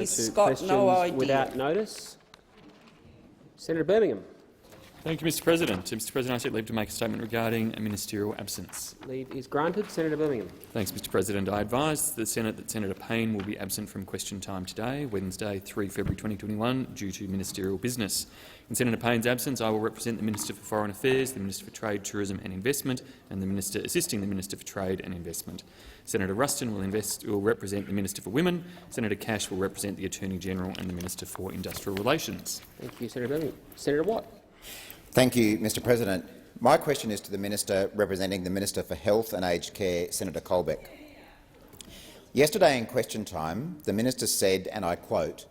He's got no idea. Without notice. Senator Birmingham. Thank you, Mr President. Mr President, I seek leave to make a statement regarding a ministerial absence. Leave is granted. Senator Birmingham. Thanks, Mr President. I advise the Senate that Senator Payne will be absent from question time today, Wednesday 3 February 2021, due to ministerial business. In Senator Payne's absence, I will represent the Minister for Foreign Affairs, the Minister for Trade, Tourism and Investment and the Minister assisting the Minister for Trade and Investment. Senator Ruston will represent the Minister for Women, Senator Cash will represent the Attorney-General and the Minister for Industrial Relations. Thank you, Senator Birmingham. Senator Watt. Thank you, Mr President. My question is to the Minister representing the Minister for Health and Aged Care, Senator Colbeck. Yesterday in question time, the Minister said, and I quote,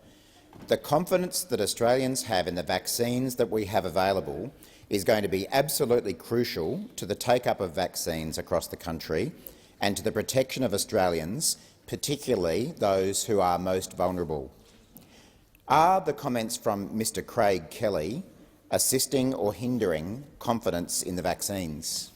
"The confidence that Australians have in the vaccines that we have available is going to be absolutely crucial to the take-up of vaccines across the country and to the protection of Australians, particularly those who are most vulnerable." Are the comments from Mr Craig Kelly assisting or hindering confidence in the vaccines?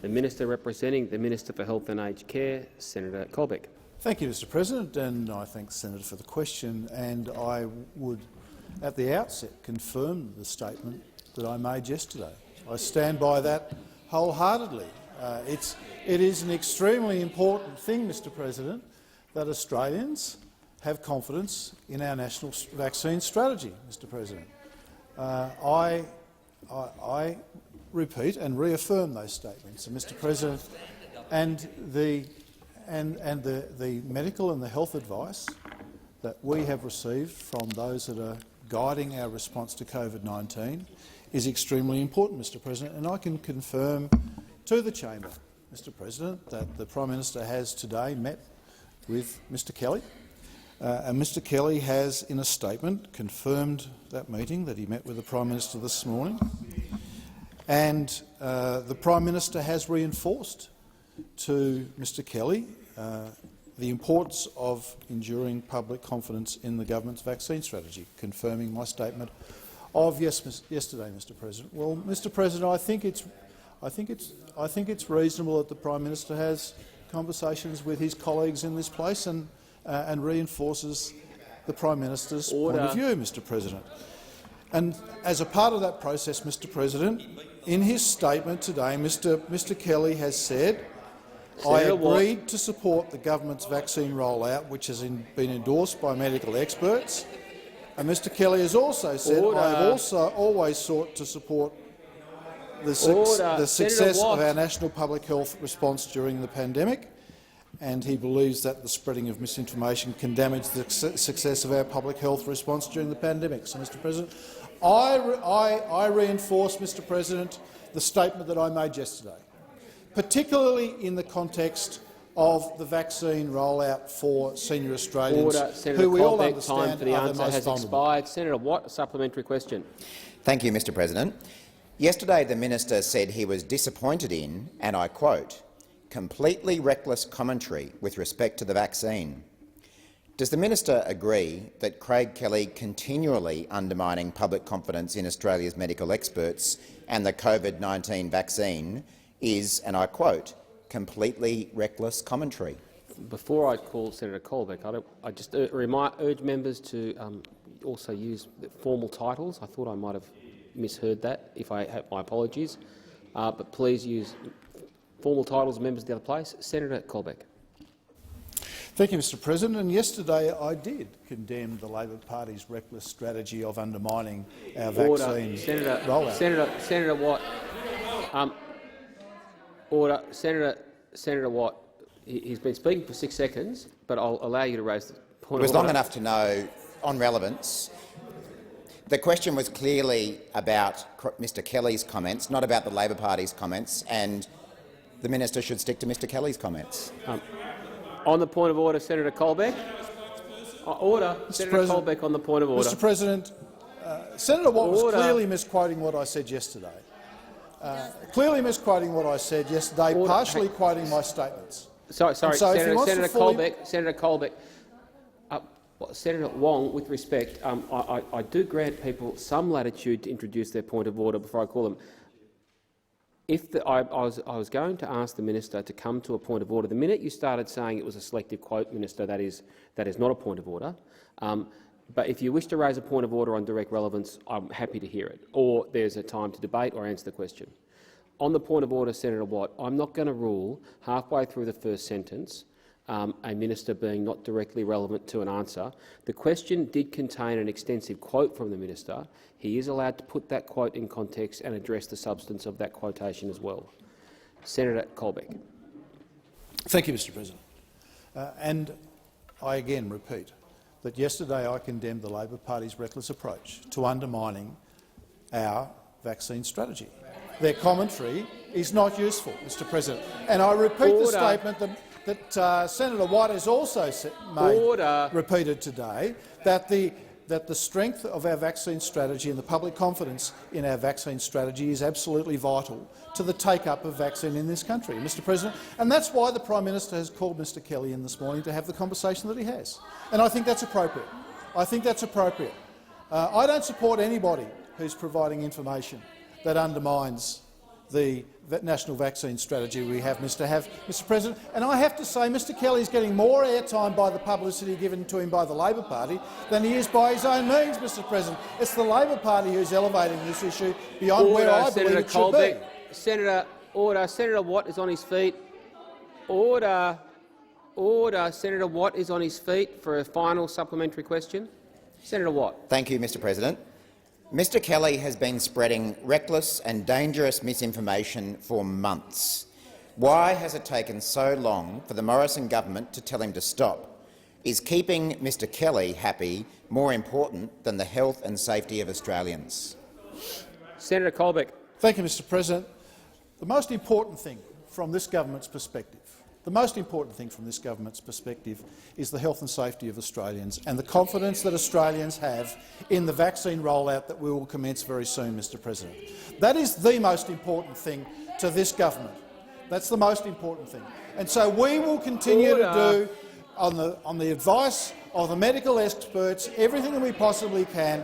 The Minister representing the Minister for Health and Aged Care, Senator Colbeck. Thank you, Mr President, and I thank the Senator for the question. And I would, at the outset, confirm the statement that I made yesterday. I stand by that wholeheartedly. It is an extremely important thing, Mr President, that Australians have confidence in our national vaccine strategy, Mr President. I repeat and reaffirm those statements, and Mr President, and the medical and the health advice that we have received from those that are guiding our response to COVID-19 is extremely important, Mr President, and I can confirm to the chamber, Mr President, that the Prime Minister has today met with Mr Kelly. And Mr Kelly has, in a statement, confirmed that meeting, that he met with the Prime Minister this morning. And the Prime Minister has reinforced to Mr Kelly the importance of enduring public confidence in the government's vaccine strategy, confirming my statement of yesterday, Mr President. Well, Mr President, I think it's reasonable that the Prime Minister has conversations with his colleagues in this place and reinforces the Prime Minister's point of view, Mr President. And as a part of that process, Mr President, in his statement today, Mr Kelly has said, "I agreed to support the government's vaccine rollout, which has been endorsed by medical experts." And Mr Kelly has also said, "I have also always sought to support the success of our national public health response during the pandemic." And he believes that the spreading of misinformation can damage the success of our public health response during the pandemic. So, Mr President, I reinforce, Mr President, the statement that I made yesterday, particularly in the context of the vaccine rollout for senior Australians, who we all understand time for the are the answer most has vulnerable. expired. Senator Watt, a supplementary question. Thank you, Mr President. Yesterday the Minister said he was disappointed in, and I quote, "completely reckless commentary with respect to the vaccine." Does the Minister agree that Craig Kelly continually undermining public confidence in Australia's medical experts and the COVID-19 vaccine is, and I quote, "completely reckless commentary"? Before I call Senator Colbeck, I just urge members to also use formal titles. I thought I might have misheard that. If I have, my apologies. But please use formal titles of members of the other place. Senator Colbeck. Thank you, Mr President. And yesterday I did condemn the Labor Party's reckless strategy of undermining our vaccine rollout. Senator Watt. Order. Senator Watt. He's been speaking for 6 seconds, but I'll allow you to raise the point. It was long enough to know, on relevance. The question was clearly about Mr Kelly's comments, not about the Labor Party's comments, and the Minister should stick to Mr Kelly's comments. On the point of order, Senator Colbeck. Order. Senator Colbeck on the point of order. Mr President, Senator Watt was clearly misquoting what I said yesterday. Partially quoting my statements. Sorry, Senator Colbeck. Senator Wong, with respect, I do grant people some latitude to introduce their point of order before I call them. I was going to ask the minister to come to a point of order. The minute you started saying it was a selective quote, Minister, that is not a point of order. But if you wish to raise a point of order on direct relevance, I'm happy to hear it, or there's a time to debate or answer the question. On the point of order, Senator Watt, I'm not going to rule halfway through the first sentence a minister being not directly relevant to an answer. The question did contain an extensive quote from the minister. He is allowed to put that quote in context and address the substance of that quotation as well. Senator Colbeck. Thank you, Mr. President. And I again repeat that yesterday I condemned the Labor Party's reckless approach to undermining our vaccine strategy. Their commentary is not useful, Mr. President. And I repeat the statement that Senator Watt has also repeated today, that the strength of our vaccine strategy and the public confidence in our vaccine strategy is absolutely vital to the take-up of vaccine in this country, Mr. President. And that's why the Prime Minister has called Mr Kelly in this morning to have the conversation that he has. And I think that's appropriate. I think that's appropriate. I don't support anybody who's providing information that undermines the national vaccine strategy we have, Mr. President. And I have to say Mr Kelly is getting more airtime by the publicity given to him by the Labor Party than he is by his own means, Mr. President. It's the Labor Party who's elevating this issue beyond where I believe it should be. Senator Watt is on his feet. Order. Senator Watt is on his feet for a final supplementary question. Senator Watt. Thank you, Mr. President. Mr Kelly has been spreading reckless and dangerous misinformation for months. Why has it taken so long for the Morrison government to tell him to stop? Is keeping Mr Kelly happy more important than the health and safety of Australians? Senator Colbeck. Thank you, Mr. President. The most important thing from this government's perspective is the health and safety of Australians and the confidence that Australians have in the vaccine rollout that we will commence very soon, Mr. President. That is the most important thing to this government. That's the most important thing. And so we will continue to do, on the advice of the medical experts, everything that we possibly can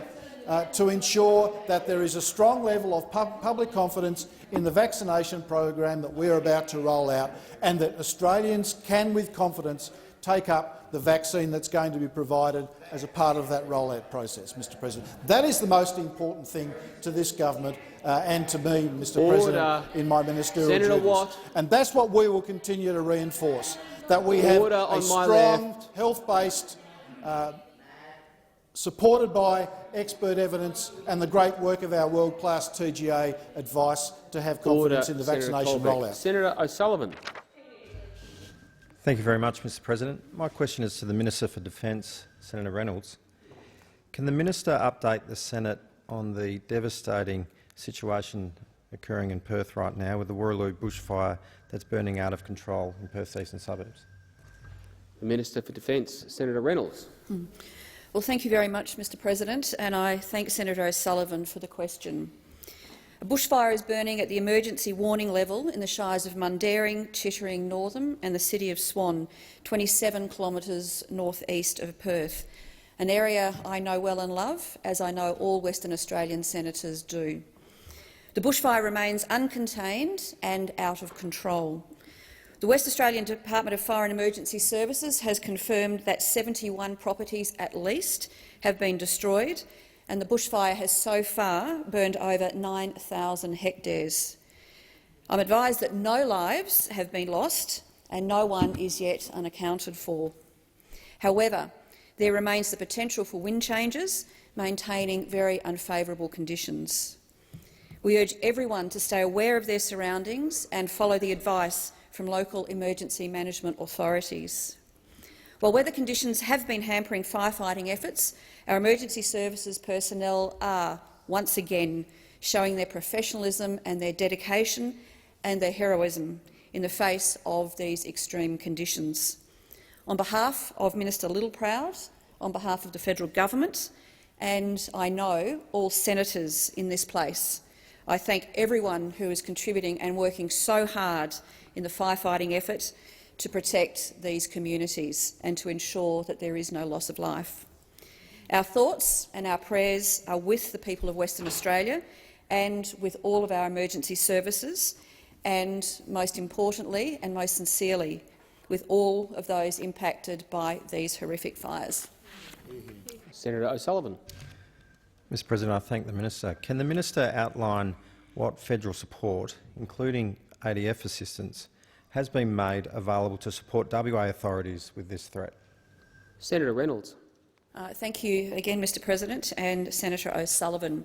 to ensure that there is a strong level of public confidence in the vaccination program that we are about to roll out, and that Australians can, with confidence, take up the vaccine that's going to be provided as a part of that rollout process, Mr. President. That is the most important thing to this government and to me, Mr. President, in my ministerial duties. Watt. And that's what we will continue to reinforce, that we have a strong, health-based, supported by expert evidence and the great work of our world-class TGA advice to have confidence in the vaccination rollout. Senator O'Sullivan. Thank you very much, Mr. President. My question is to the Minister for Defence, Senator Reynolds. Can the minister update the Senate on the devastating situation occurring in Perth right now with the Warraloo bushfire that's burning out of control in Perth's eastern suburbs? The Minister for Defence, Senator Reynolds. Well, thank you very much, Mr. President, and I thank Senator O'Sullivan for the question. A bushfire is burning at the emergency warning level in the shires of Mundaring, Chittering, Northam and the city of Swan, 27 kilometres north-east of Perth, an area I know well and love, as I know all Western Australian senators do. The bushfire remains uncontained and out of control. The West Australian Department of Fire and Emergency Services has confirmed that 71 properties at least have been destroyed, and the bushfire has so far burned over 9,000 hectares. I'm advised that no lives have been lost and no one is yet unaccounted for. However, there remains the potential for wind changes, maintaining very unfavourable conditions. We urge everyone to stay aware of their surroundings and follow the advice from local emergency management authorities. While weather conditions have been hampering firefighting efforts, our emergency services personnel are, once again, showing their professionalism and their dedication and their heroism in the face of these extreme conditions. On behalf of Minister Littleproud, on behalf of the federal government, and I know all senators in this place, I thank everyone who is contributing and working so hard in the firefighting effort to protect these communities and to ensure that there is no loss of life. Our thoughts and our prayers are with the people of Western Australia and with all of our emergency services and, most importantly and most sincerely, with all of those impacted by these horrific fires. Senator O'Sullivan. Mr President, I thank the Minister. Can the Minister outline what federal support, including ADF assistance, has been made available to support WA authorities with this threat? Senator Reynolds. Thank you again, Mr President, and Senator O'Sullivan.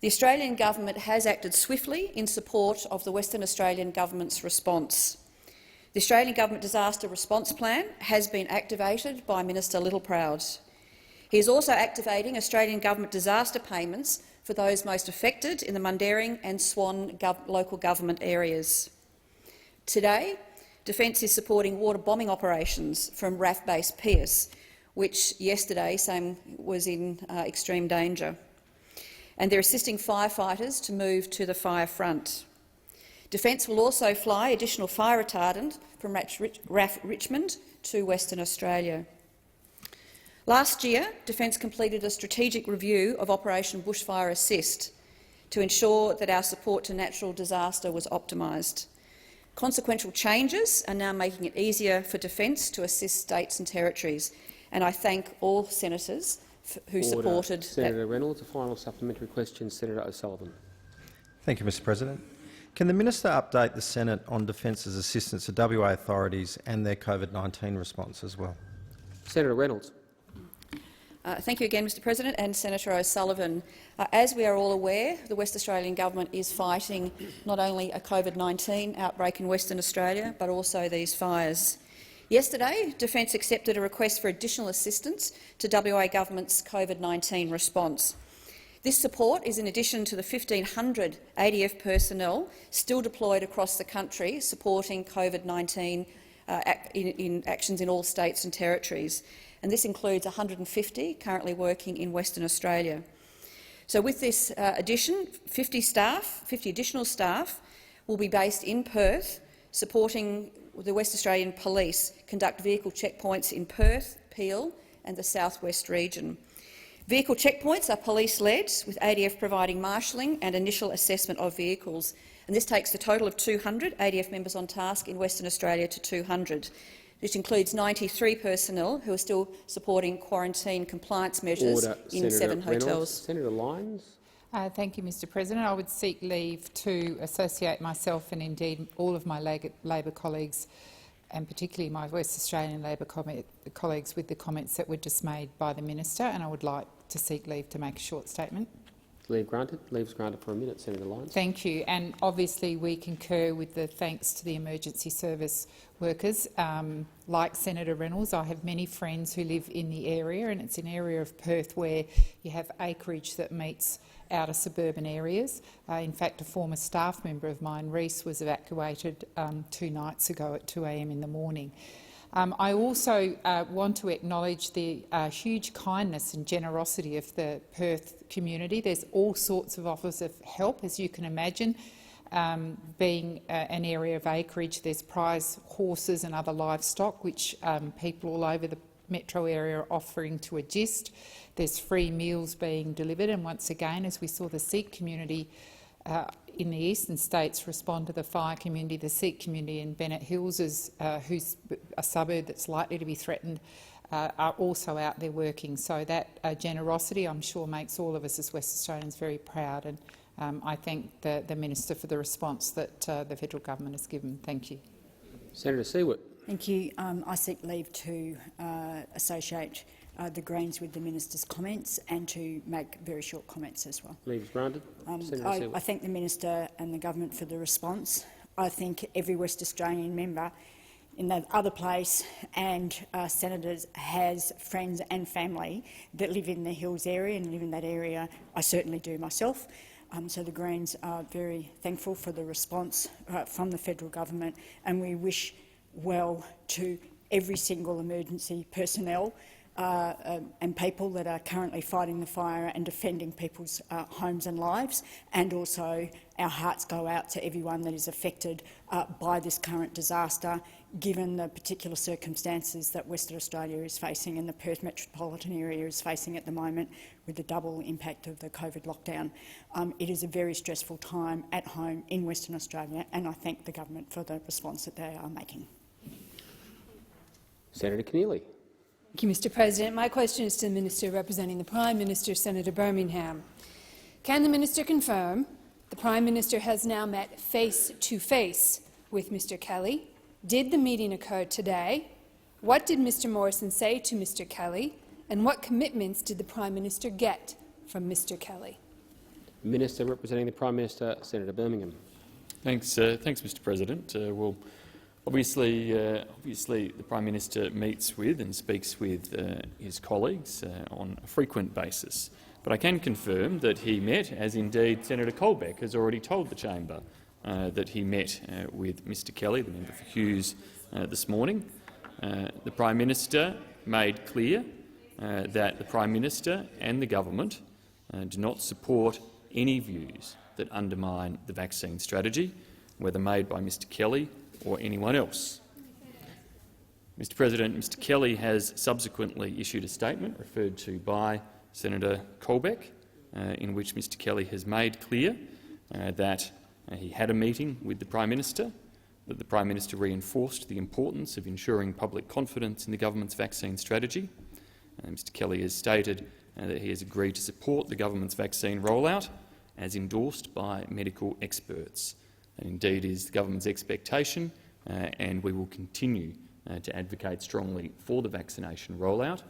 The Australian Government has acted swiftly in support of the Western Australian Government's response. The Australian Government Disaster Response Plan has been activated by Minister Littleproud. He is also activating Australian Government disaster payments for those most affected in the Mundaring and Swan local government areas. Today, Defence is supporting water bombing operations from RAF Base Pearce, which yesterday was in extreme danger. And they're assisting firefighters to move to the fire front. Defence will also fly additional fire retardant from RAF Richmond to Western Australia. Last year, Defence completed a strategic review of Operation Bushfire Assist to ensure that our support to natural disaster was optimised. Consequential changes are now making it easier for Defence to assist states and territories, and I thank all senators who supported Senator Reynolds. A final supplementary question, Senator O'Sullivan. Thank you, Mr President. Can the Minister update the Senate on Defence's assistance to WA authorities and their COVID-19 response as well? Senator Reynolds. Thank you again, Mr President, and Senator O'Sullivan. As we are all aware, the West Australian Government is fighting not only a COVID-19 outbreak in Western Australia, but also these fires. Yesterday, Defence accepted a request for additional assistance to WA Government's COVID-19 response. This support is in addition to the 1,500 ADF personnel still deployed across the country supporting COVID-19 in actions in all states and territories. And this includes 150 currently working in Western Australia. So with this addition, 50 additional staff will be based in Perth, supporting the West Australian Police conduct vehicle checkpoints in Perth, Peel and the South West region. Vehicle checkpoints are police-led, with ADF providing marshalling and initial assessment of vehicles. And this takes the total of 200 ADF members on task in Western Australia to 200. This includes 93 personnel who are still supporting quarantine compliance measures in 7 hotels. Senator Lyons. Thank you, Mr President. I would seek leave to associate myself and indeed all of my Labor colleagues, and particularly my West Australian Labor colleagues, with the comments that were just made by the Minister, and I would like to seek leave to make a short statement. Leave granted. Leave is granted for a minute, Senator Lyons. Thank you. And obviously we concur with the thanks to the emergency service workers. Like Senator Reynolds, I have many friends who live in the area, and it's an area of Perth where you have acreage that meets outer suburban areas. In fact, a former staff member of mine, Reese, was evacuated 2 nights ago at 2 a.m. in the morning. I also want to acknowledge the huge kindness and generosity of the Perth community. There's all sorts of offers of help, as you can imagine. Being an area of acreage, there's prize horses and other livestock, which people all over the metro area are offering to assist. There's free meals being delivered, and once again, as we saw the Sikh community in the eastern states respond to the fire community, the Sikh community in Bennett Hills, who's a suburb that's likely to be threatened, are also out there working. So that generosity, I'm sure, makes all of us as West Australians very proud, and I thank the Minister for the response that the federal government has given. Thank you. Senator Siewert. Thank you. I seek leave to associate the Greens with the Minister's comments and to make very short comments as well. Leave is granted. I thank the Minister and the Government for the response. I think every West Australian member in that other place and senators has friends and family that live in the Hills area and live in that area. I certainly do myself. So the Greens are very thankful for the response from the federal government, and we wish well to every single emergency personnel and people that are currently fighting the fire and defending people's homes and lives, and also our hearts go out to everyone that is affected by this current disaster, given the particular circumstances that Western Australia is facing and the Perth metropolitan area is facing at the moment with the double impact of the COVID lockdown. It is a very stressful time at home in Western Australia, and I thank the government for the response that they are making. Senator Keneally. Thank you, Mr. President. My question is to the Minister representing the Prime Minister, Senator Birmingham. Can the Minister confirm the Prime Minister has now met face-to-face with Mr. Kelly? Did the meeting occur today? What did Mr. Morrison say to Mr. Kelly? And what commitments did the Prime Minister get from Mr. Kelly? Minister representing the Prime Minister, Senator Birmingham. Thanks, Mr. President. Well, obviously, the Prime Minister meets with and speaks with his colleagues on a frequent basis. But I can confirm that he met, as indeed Senator Colbeck has already told the chamber, that he met with Mr. Kelly, the member for Hughes, this morning. The Prime Minister made clear that the Prime Minister and the government do not support any views that undermine the vaccine strategy, whether made by Mr. Kelly or anyone else. Mr. President, Mr. Kelly has subsequently issued a statement referred to by Senator Colbeck, in which Mr. Kelly has made clear that he had a meeting with the Prime Minister, that the Prime Minister reinforced the importance of ensuring public confidence in the government's vaccine strategy. Mr. Kelly has stated that he has agreed to support the government's vaccine rollout as endorsed by medical experts. And indeed is the government's expectation, and we will continue to advocate strongly for the vaccination rollout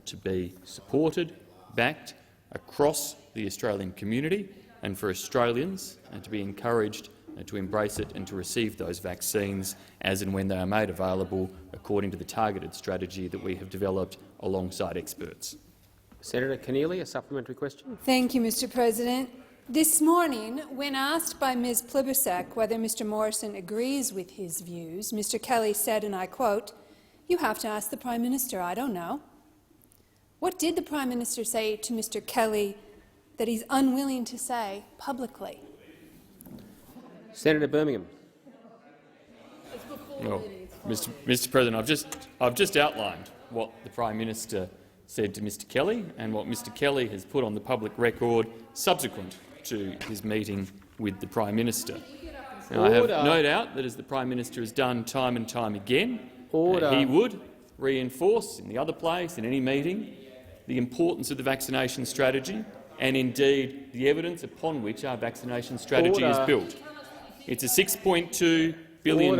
to be supported, backed across the Australian community, and for Australians to be encouraged to embrace it and to receive those vaccines as and when they are made available according to the targeted strategy that we have developed alongside experts. Senator Keneally, a supplementary question. Thank you, Mr. President. This morning, when asked by Ms Plibersek whether Mr Morrison agrees with his views, Mr Kelly said, and I quote, "You have to ask the Prime Minister, I don't know." What did the Prime Minister say to Mr Kelly that he's unwilling to say publicly? Senator Birmingham. Well, Mr. President, I've just outlined what the Prime Minister said to Mr Kelly and what Mr Kelly has put on the public record subsequent to his meeting with the Prime Minister. Now, I have no doubt that, as the Prime Minister has done time and time again, he would reinforce in the other place, in any meeting, the importance of the vaccination strategy and indeed the evidence upon which our vaccination strategy is built. It's a $6.2 billion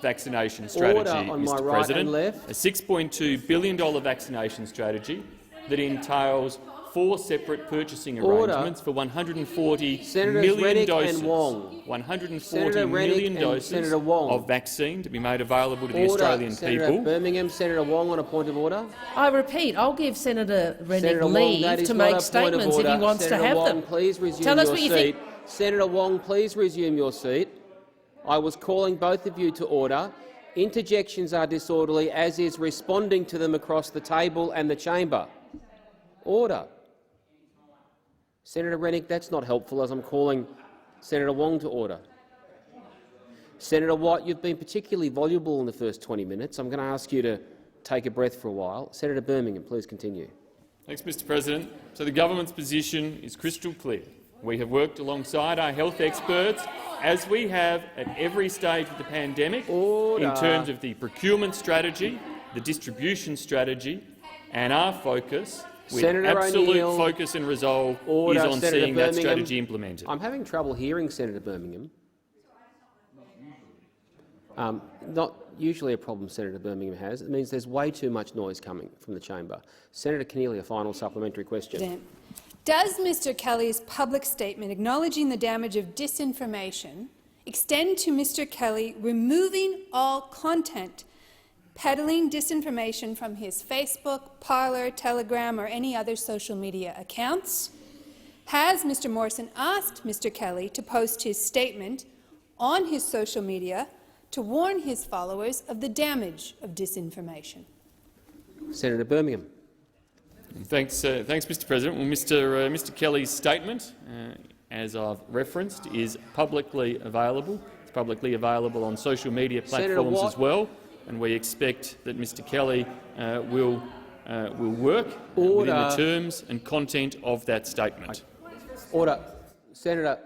vaccination strategy, Mr. President, a $6.2 billion vaccination strategy that entails 4 separate purchasing arrangements for 140 million doses, 140 million doses of vaccine to be made available to the Australian Senator people. Birmingham, Senator Wong on a point of order. I repeat, I'll give Senator Rennick leave to make statements if he wants to have them. Please resume Tell us your what you seat. think. Senator Wong, please resume your seat. I was calling both of you to order. Interjections are disorderly, as is responding to them across the table and the chamber. Order. Senator Rennick, that's not helpful, as I'm calling Senator Wong to order. Senator Watt, you've been particularly voluble in the first 20 minutes. I'm going to ask you to take a breath for a while. Senator Birmingham, please continue. Thanks, Mr. President. So the government's position is crystal clear. We have worked alongside our health experts, as we have at every stage of the pandemic, in terms of the procurement strategy, the distribution strategy, and our focus, with absolute focus and resolve, is on seeing that strategy implemented. I'm having trouble hearing Senator Birmingham. Not usually a problem Senator Birmingham has. It means there's way too much noise coming from the chamber. Senator Keneally, a final supplementary question. Does Mr Kelly's public statement acknowledging the damage of disinformation extend to Mr Kelly removing all content peddling disinformation from his Facebook, Parler, Telegram or any other social media accounts? Has Mr Morrison asked Mr Kelly to post his statement on his social media to warn his followers of the damage of disinformation? Senator Birmingham. Thanks, Mr. President. Well, Mr. Kelly's statement, as I've referenced, is publicly available. It's publicly available on social media platforms as well, and we expect that Mr. Kelly will work within the terms and content of that statement. Order, Senator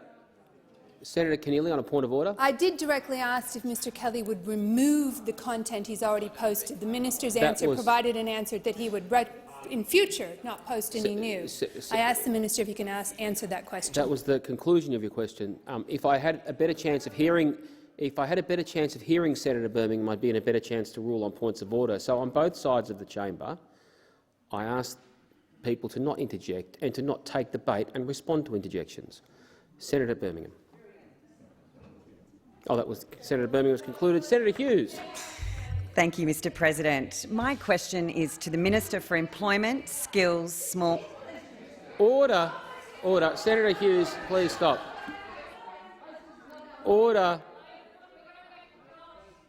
Keneally, on a point of order. I did directly ask if Mr Kelly would remove the content he's already posted. The minister's answer provided an answer that he would, in future, not post any new. I asked the minister if he can answer that question. That was the conclusion of your question. If I had a better chance of hearing, Senator Birmingham, I'd be in a better chance to rule on points of order. So, on both sides of the chamber, I asked people to not interject and to not take the bait and respond to interjections. Senator Birmingham. Oh, that was Senator Birmingham was concluded. Senator Hughes. Thank you, Mr. President. My question is to the Minister for Employment, Skills, Small... Order. Order. Senator Hughes, please stop. Order.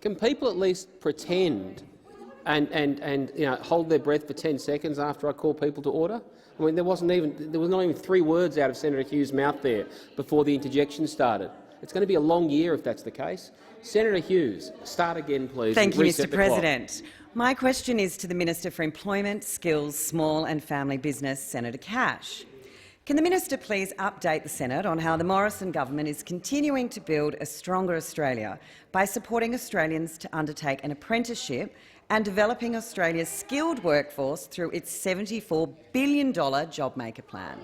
Can people at least pretend and hold their breath for 10 seconds after I call people to order? I mean, there was not even 3 words out of Senator Hughes' mouth there before the interjection started. It's going to be a long year if that's the case. Senator Hughes, start again, please. Thank you, Mr. President. My question is to the Minister for Employment, Skills, Small and Family Business, Senator Cash. Can the minister please update the Senate on how the Morrison government is continuing to build a stronger Australia by supporting Australians to undertake an apprenticeship and developing Australia's skilled workforce through its $74 billion JobMaker plan?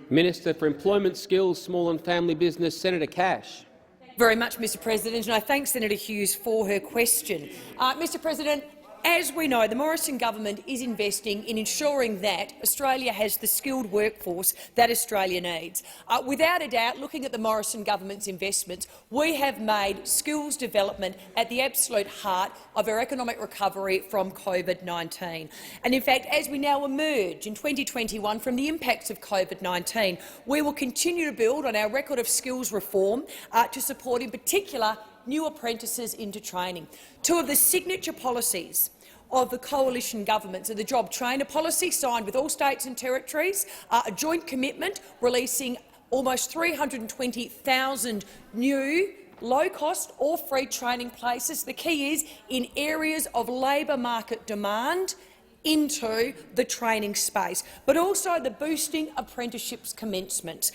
Minister for Employment, Skills, Small and Family Business, Senator Cash. Very much, Mr. President, and I thank Senator Hughes for her question. Mr. President, as we know, the Morrison government is investing in ensuring that Australia has the skilled workforce that Australia needs. Without a doubt, looking at the Morrison government's investments, we have made skills development at the absolute heart of our economic recovery from COVID-19. And in fact, as we now emerge in 2021 from the impacts of COVID-19, we will continue to build on our record of skills reform to support, in particular, new apprentices into training. 2 of the signature policies of the coalition governments are the Job Trainer policy signed with all states and territories, a joint commitment releasing almost 320,000 new low-cost or free training places. The key is in areas of labour market demand into the training space, but also the boosting apprenticeships commencement.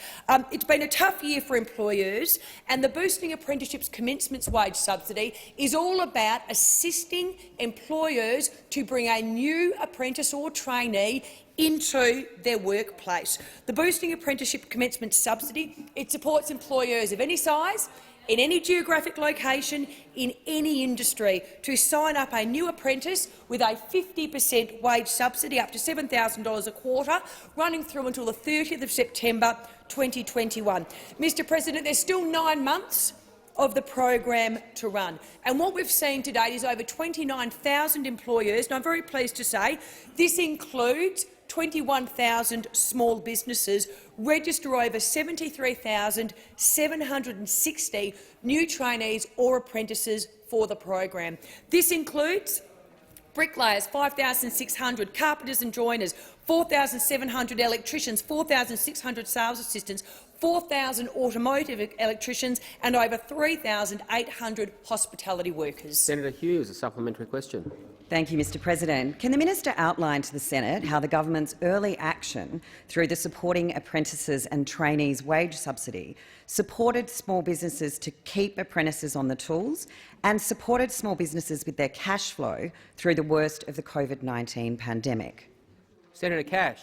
It's been a tough year for employers, and the boosting apprenticeships commencements wage subsidy is all about assisting employers to bring a new apprentice or trainee into their workplace. The boosting apprenticeship commencement subsidy, it supports employers of any size, in any geographic location, in any industry, to sign up a new apprentice with a 50% wage subsidy up to $7,000 a quarter, running through until the 30th of September 2021. Mr. President, there's still 9 months of the program to run. And what we've seen to date is over 29,000 employers, and I'm very pleased to say this includes 21,000 small businesses, register over 73,760 new trainees or apprentices for the program. This includes bricklayers, 5,600, carpenters and joiners, 4,700 electricians, 4,600 sales assistants, 4,000 automotive electricians and over 3,800 hospitality workers. Senator Hughes, a supplementary question. Thank you, Mr. President. Can the minister outline to the Senate how the government's early action through the Supporting Apprentices and Trainees wage subsidy supported small businesses to keep apprentices on the tools and supported small businesses with their cash flow through the worst of the COVID-19 pandemic? Senator Cash.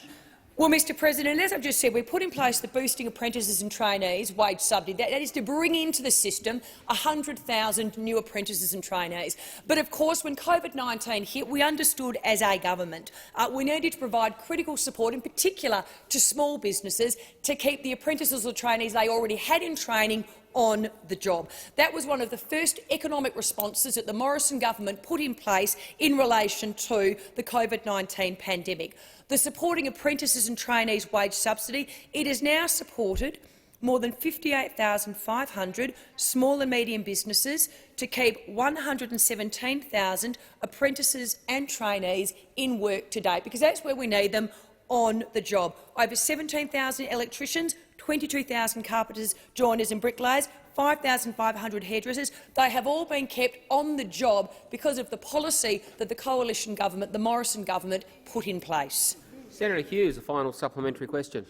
Well, Mr. President, as I've just said, we put in place the Boosting Apprentices and Trainees wage subsidy. That is to bring into the system 100,000 new apprentices and trainees. But of course, when COVID-19 hit, we understood as a government we needed to provide critical support, in particular to small businesses, to keep the apprentices or trainees they already had in training on the job. That was one of the first economic responses that the Morrison government put in place in relation to the COVID-19 pandemic. The Supporting Apprentices and Trainees wage subsidy, it has now supported more than 58,500 small and medium businesses to keep 117,000 apprentices and trainees in work to date, because that's where we need them, on the job. Over 17,000 electricians, 22,000 carpenters, joiners and bricklayers, 5,500 hairdressers. They have all been kept on the job because of the policy that the coalition government, the Morrison government, put in place. Senator Hughes, a final supplementary question.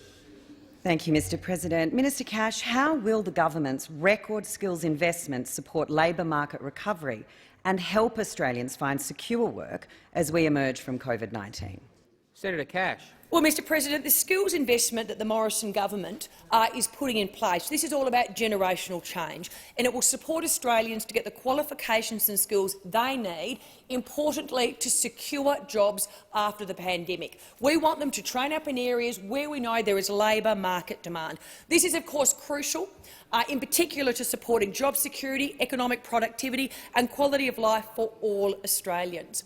Thank you, Mr President. Minister Cash, how will the government's record skills investments support labour market recovery and help Australians find secure work as we emerge from COVID-19? Senator Cash. Well, Mr President, the skills investment that the Morrison government is putting in place, this is all about generational change, and it will support Australians to get the qualifications and skills they need, importantly to secure jobs after the pandemic. We want them to train up in areas where we know there is labour market demand. This is, of course, crucial, in particular to supporting job security, economic productivity and quality of life for all Australians.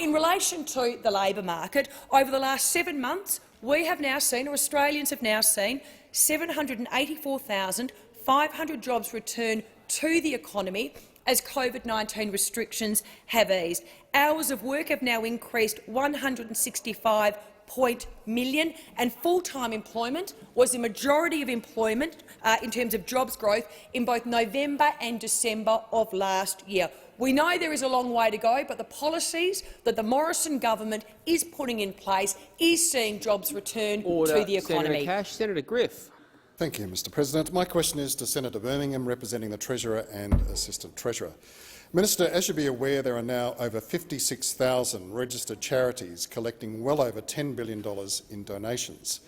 In relation to the labour market, over the last 7 months, we have now seen, or Australians have now seen, 784,500 jobs return to the economy as COVID-19 restrictions have eased. Hours of work have now increased 165 million, and full-time employment was the majority of employment in terms of jobs growth in both November and December of last year. We know there is a long way to go, but the policies that the Morrison government is putting in place is seeing jobs return to the economy. Senator Cash. Senator Griff. Thank you, Mr President. My question is to Senator Birmingham, representing the Treasurer and Assistant Treasurer. Minister, as you'll be aware, there are now over 56,000 registered charities collecting well over $10 billion in donations.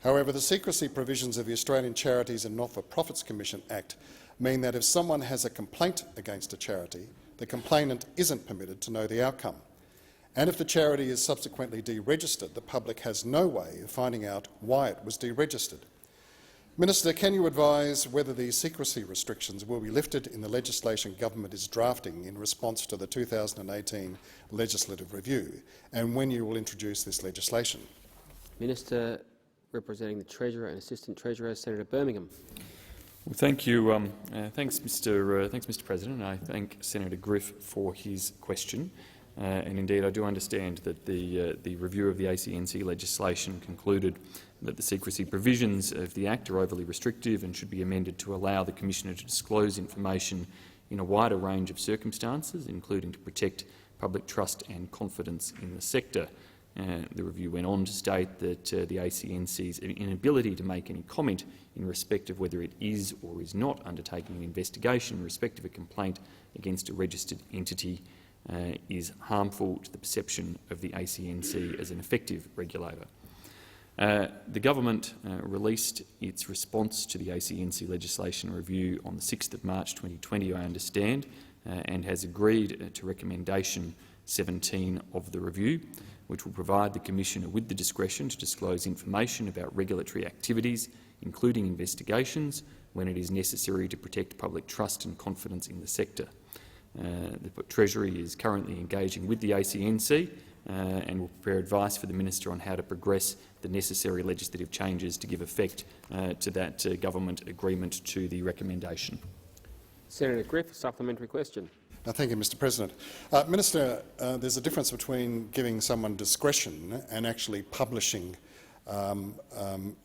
However, the secrecy provisions of the Australian Charities and Not-for-Profits Commission Act mean that if someone has a complaint against a charity, the complainant isn't permitted to know the outcome. And if the charity is subsequently deregistered, the public has no way of finding out why it was deregistered. Minister, can you advise whether these secrecy restrictions will be lifted in the legislation government is drafting in response to the 2018 legislative review, and when you will introduce this legislation? Minister representing the Treasurer and Assistant Treasurer, Senator Birmingham. Well, thank you. Thanks, Mr. President. I thank Senator Griff for his question. And indeed, I do understand that the review of the ACNC legislation concluded that the secrecy provisions of the Act are overly restrictive and should be amended to allow the Commissioner to disclose information in a wider range of circumstances, including to protect public trust and confidence in the sector. The review went on to state that the ACNC's inability to make any comment in respect of whether it is or is not undertaking an investigation in respect of a complaint against a registered entity is harmful to the perception of the ACNC as an effective regulator. The government released its response to the ACNC legislation review on the 6th of March 2020, I understand, and has agreed to recommendation 17 of the review, which will provide the Commissioner with the discretion to disclose information about regulatory activities, including investigations, when it is necessary to protect public trust and confidence in the sector. The Treasury is currently engaging with the ACNC and will prepare advice for the Minister on how to progress the necessary legislative changes to give effect to that government agreement to the recommendation. Senator Griff, a supplementary question. Thank you, Mr President. Minister, there's a difference between giving someone discretion and actually publishing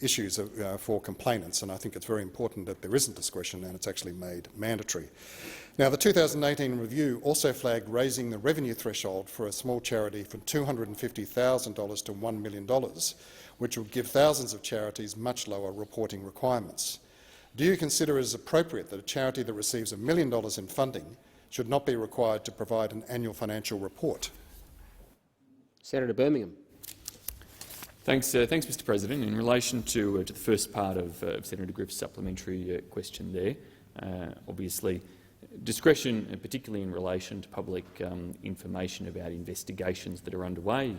issues for complainants, and I think it's very important that there isn't discretion and it's actually made mandatory. Now, the 2018 review also flagged raising the revenue threshold for a small charity from $250,000 to $1 million, which would give thousands of charities much lower reporting requirements. Do you consider it as appropriate that a charity that receives $1 million in funding should not be required to provide an annual financial report? Senator Birmingham. Thanks, Mr President. In relation to the first part of Senator Griff's supplementary question there, obviously discretion, particularly in relation to public information about investigations that are underway,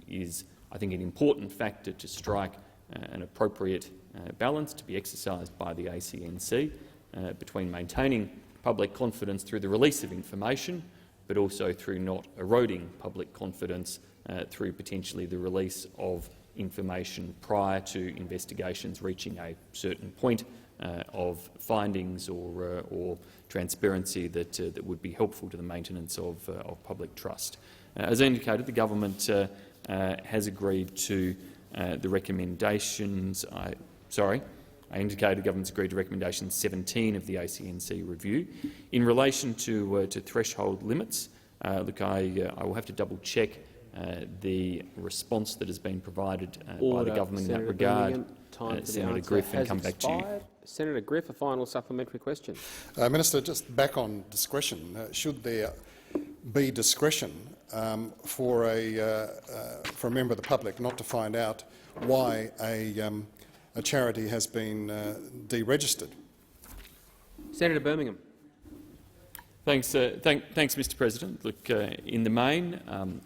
is, I think, an important factor to strike an appropriate balance to be exercised by the ACNC between maintaining public confidence through the release of information, but also through not eroding public confidence through potentially the release of information prior to investigations reaching a certain point of findings or transparency that would be helpful to the maintenance of public trust. As indicated, the government has agreed to the recommendations. I indicated the government's agreed to recommendation 17 of the ACNC review. In relation to threshold limits, look, I will have to double-check the response that has been provided by the government in that regard, Senator Griff, and come back to you. Senator Griff, a final supplementary question. Minister, just back on discretion, should there be discretion for a member of the public not to find out why a charity has been deregistered? Senator Birmingham. Thanks, Mr. President. Look, in the main,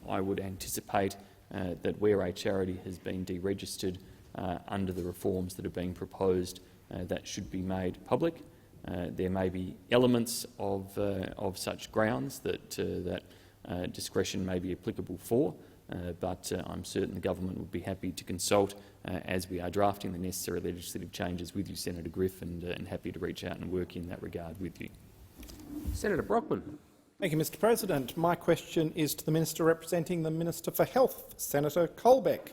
I would anticipate that where a charity has been deregistered under the reforms that are being proposed, that should be made public. There may be elements of such grounds that discretion may be applicable for, but I'm certain the government would be happy to consult as we are drafting the necessary legislative changes with you, Senator Griff, and happy to reach out and work in that regard with you. Senator Brockman. Thank you, Mr. President. My question is to the Minister representing the Minister for Health, Senator Colbeck.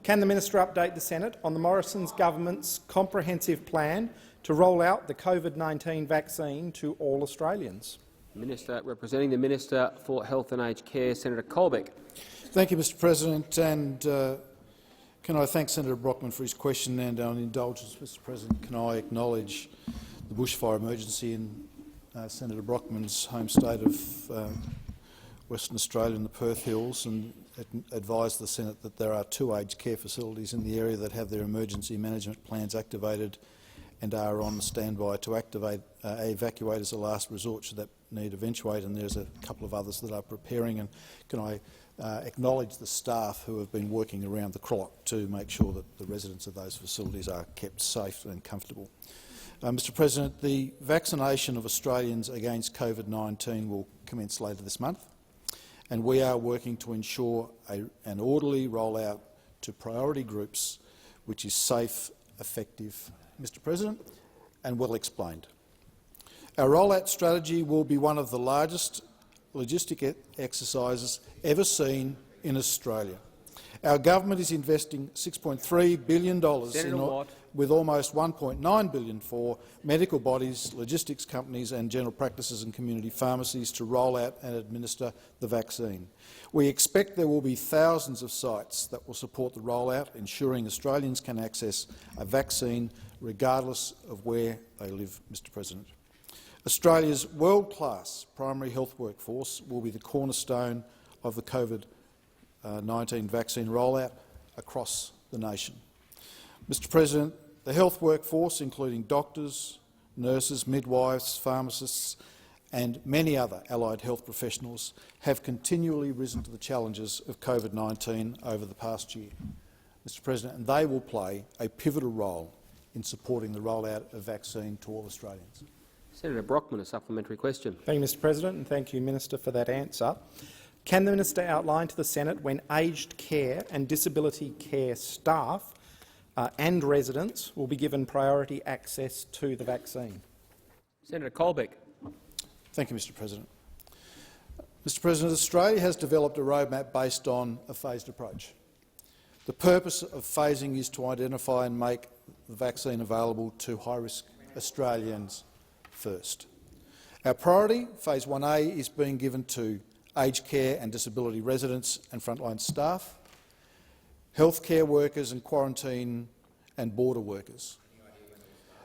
Can the Minister update the Senate on the Morrison's government's comprehensive plan to roll out the COVID-19 vaccine to all Australians? Minister representing the Minister for Health and Aged Care, Senator Colbeck. Thank you, Mr. President, and can I thank Senator Brockman for his question, and on indulgence, Mr. President, can I acknowledge the bushfire emergency in Senator Brockman's home state of Western Australia in the Perth Hills, and advise the Senate that there are 2 aged care facilities in the area that have their emergency management plans activated and are on standby to evacuate as a last resort should that need eventuate, and there's a couple of others that are preparing. And can I acknowledge the staff who have been working around the clock to make sure that the residents of those facilities are kept safe and comfortable. Mr. President, the vaccination of Australians against COVID-19 will commence later this month, and we are working to ensure an orderly rollout to priority groups which is safe, effective, Mr. President, and well explained. Our rollout strategy will be one of the largest logistic exercises ever seen in Australia. Our government is investing $6.3 billion with almost $1.9 billion for medical bodies, logistics companies and general practices and community pharmacies to roll out and administer the vaccine. We expect there will be thousands of sites that will support the rollout, ensuring Australians can access a vaccine regardless of where they live, Mr. President. Australia's world-class primary health workforce will be the cornerstone of the COVID-19 vaccine rollout across the nation. Mr. President, the health workforce, including doctors, nurses, midwives, pharmacists and many other allied health professionals, have continually risen to the challenges of COVID-19 over the past year, Mr. President, and they will play a pivotal role in supporting the rollout of vaccine to all Australians. Senator Brockman, a supplementary question. Thank you, Mr. President, and thank you, Minister, for that answer. Can the Minister outline to the Senate when aged care and disability care staff and residents will be given priority access to the vaccine? Senator Colbeck. Thank you, Mr. President. Mr. President, Australia has developed a roadmap based on a phased approach. The purpose of phasing is to identify and make the vaccine available to high-risk Australians first. Our priority, Phase 1A, is being given to aged care and disability residents and frontline staff, healthcare workers and quarantine and border workers.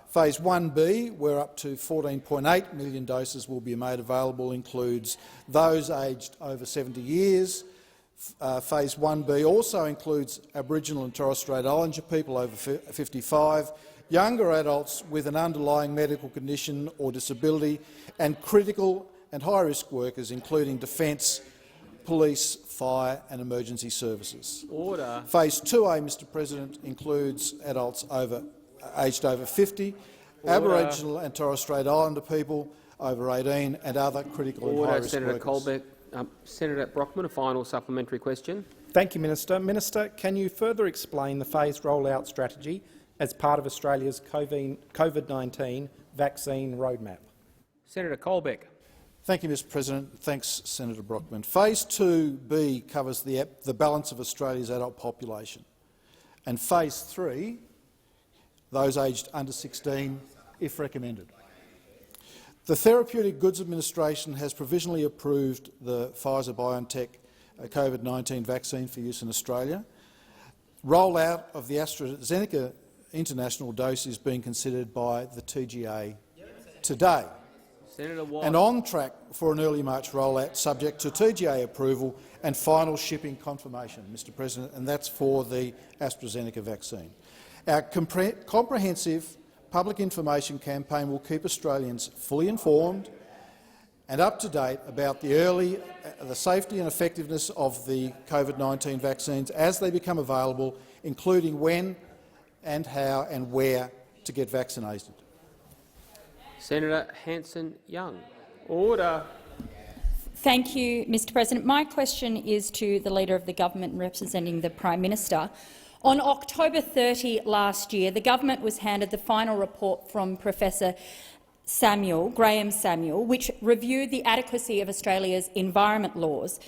Phase 1B, where up to 14.8 million doses will be made available, includes those aged over 70 years. Phase 1B also includes Aboriginal and Torres Strait Islander people over 55, younger adults with an underlying medical condition or disability, and critical and high-risk workers, including defence, police, fire and emergency services. Order. Phase 2A, Mr. President, includes adults aged over 50, Order. Aboriginal and Torres Strait Islander people over 18 and other critical and high-risk Senator workers. Colbeck. Senator Brockman, a final supplementary question. Thank you, Minister. Minister, can you further explain the phased rollout strategy as part of Australia's COVID-19 vaccine roadmap? Senator Colbeck. Thank you, Mr. President. Thanks, Senator Brockman. Phase 2B covers the balance of Australia's adult population. and Phase 3, those aged under 16, if recommended. The Therapeutic Goods Administration has provisionally approved the Pfizer-BioNTech COVID-19 vaccine for use in Australia. Rollout of the AstraZeneca international dose is being considered by the TGA today, and on track for an early March rollout subject to TGA approval and final shipping confirmation, Mr President, and that's for the AstraZeneca vaccine. Our comprehensive public information campaign will keep Australians fully informed and up to date about the safety and effectiveness of the COVID-19 vaccines as they become available, including when and how and where to get vaccinated. Senator Hanson-Young. Order. Thank you, Mr President. My question is to the Leader of the Government representing the Prime Minister. On October 30 last year, the government was handed the final report from Professor Graham Samuel, which reviewed the adequacy of Australia's environment laws.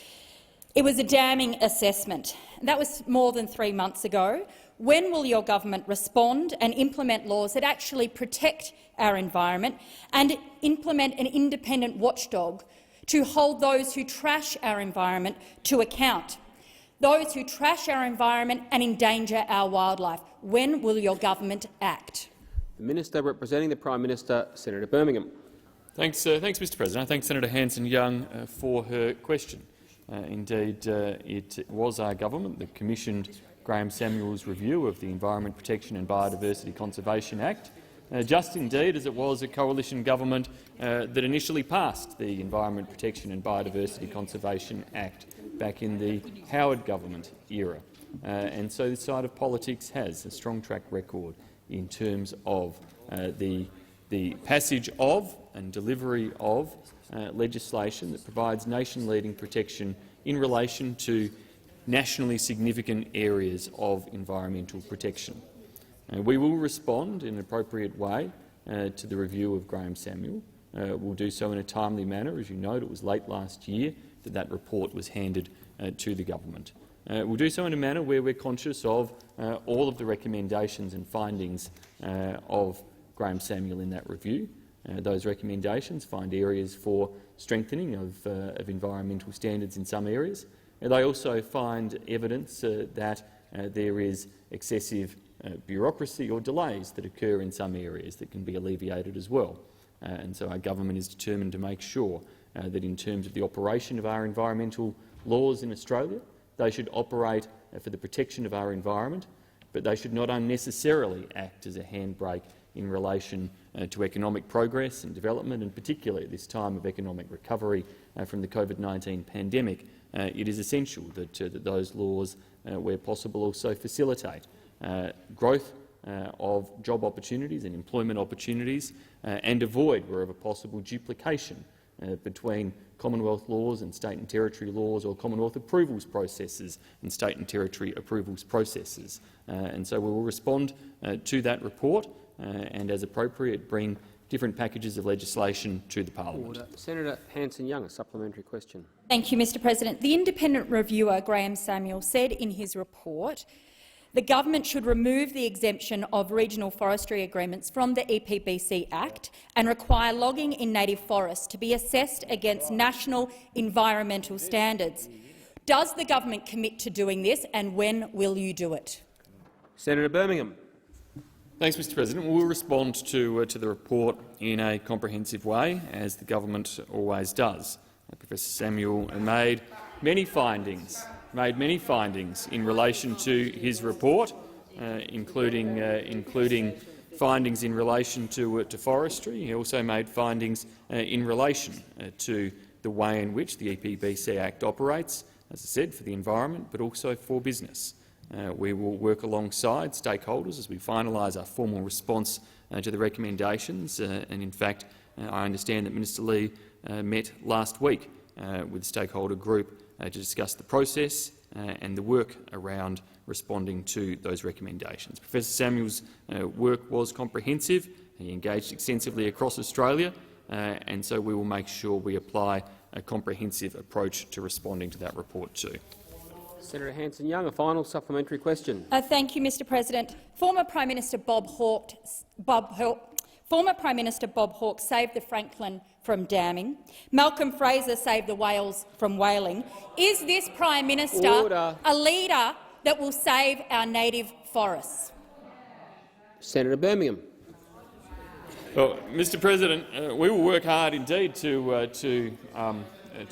It was a damning assessment. That was more than 3 months ago. When will your government respond and implement laws that actually protect our environment and implement an independent watchdog to hold those who trash our environment to account? Those who trash our environment and endanger our wildlife. When will your government act? The Minister representing the Prime Minister, Senator Birmingham. Thanks, Mr President. I thank Senator Hanson-Young for her question. Indeed, it was our government that commissioned Graham Samuel's review of the Environment Protection and Biodiversity Conservation Act, just indeed as it was a coalition government that initially passed the Environment Protection and Biodiversity Conservation Act back in the Howard government era. And so this side of politics has a strong track record in terms of the passage of and delivery of legislation that provides nation-leading protection in relation to nationally significant areas of environmental protection. We will respond in an appropriate way to the review of Graham Samuel. We'll do so in a timely manner. As you note, it was late last year that report was handed to the government. We'll do so in a manner where we're conscious of all of the recommendations and findings of Graham Samuel in that review. Those recommendations find areas for strengthening of environmental standards in some areas. They also find evidence that there is excessive bureaucracy or delays that occur in some areas that can be alleviated as well. And so our government is determined to make sure that in terms of the operation of our environmental laws in Australia, they should operate for the protection of our environment, but they should not unnecessarily act as a handbrake in relation to economic progress and development, and particularly at this time of economic recovery from the COVID-19 pandemic. It is essential that those laws, where possible, also facilitate growth of job opportunities and employment opportunities, and avoid, wherever possible, duplication between Commonwealth laws and state and territory laws, or Commonwealth approvals processes and state and territory approvals processes. And so we will respond to that report and, as appropriate, bring different packages of legislation to the Parliament. Order. Senator Hanson-Young, a supplementary question. Thank you, Mr President. The independent reviewer, Graham Samuel, said in his report the government should remove the exemption of regional forestry agreements from the EPBC Act and require logging in native forests to be assessed against national environmental standards. Does the government commit to doing this, and when will you do it? Senator Birmingham. Thanks, Mr President. We will respond to the report in a comprehensive way, as the government always does. Professor Samuel made many findings in relation to his report, including findings in relation to forestry. He also made findings in relation to the way in which the EPBC Act operates, as I said, for the environment, but also for business. We will work alongside stakeholders as we finalise our formal response to the recommendations. And in fact, I understand that Minister Lee met last week with the stakeholder group to discuss the process and the work around responding to those recommendations. Professor Samuel's work was comprehensive. He engaged extensively across Australia, and so we will make sure we apply a comprehensive approach to responding to that report too. Senator Hanson-Young, a final supplementary question. Thank you, Mr. President. Former Prime Minister Bob Hawke saved the Franklin from damming. Malcolm Fraser saved the whales from whaling. Is this Prime Minister a leader that will save our native forests? Senator Birmingham. Well, Mr. President, we will work hard indeed to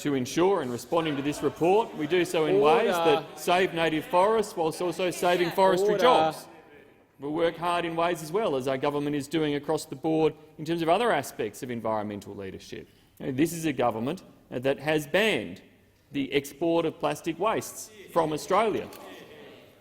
ensure, in responding to this report, we do so in ways that save native forests whilst also saving forestry jobs. We'll work hard in ways as well, as our government is doing across the board in terms of other aspects of environmental leadership. This is a government that has banned the export of plastic wastes from Australia.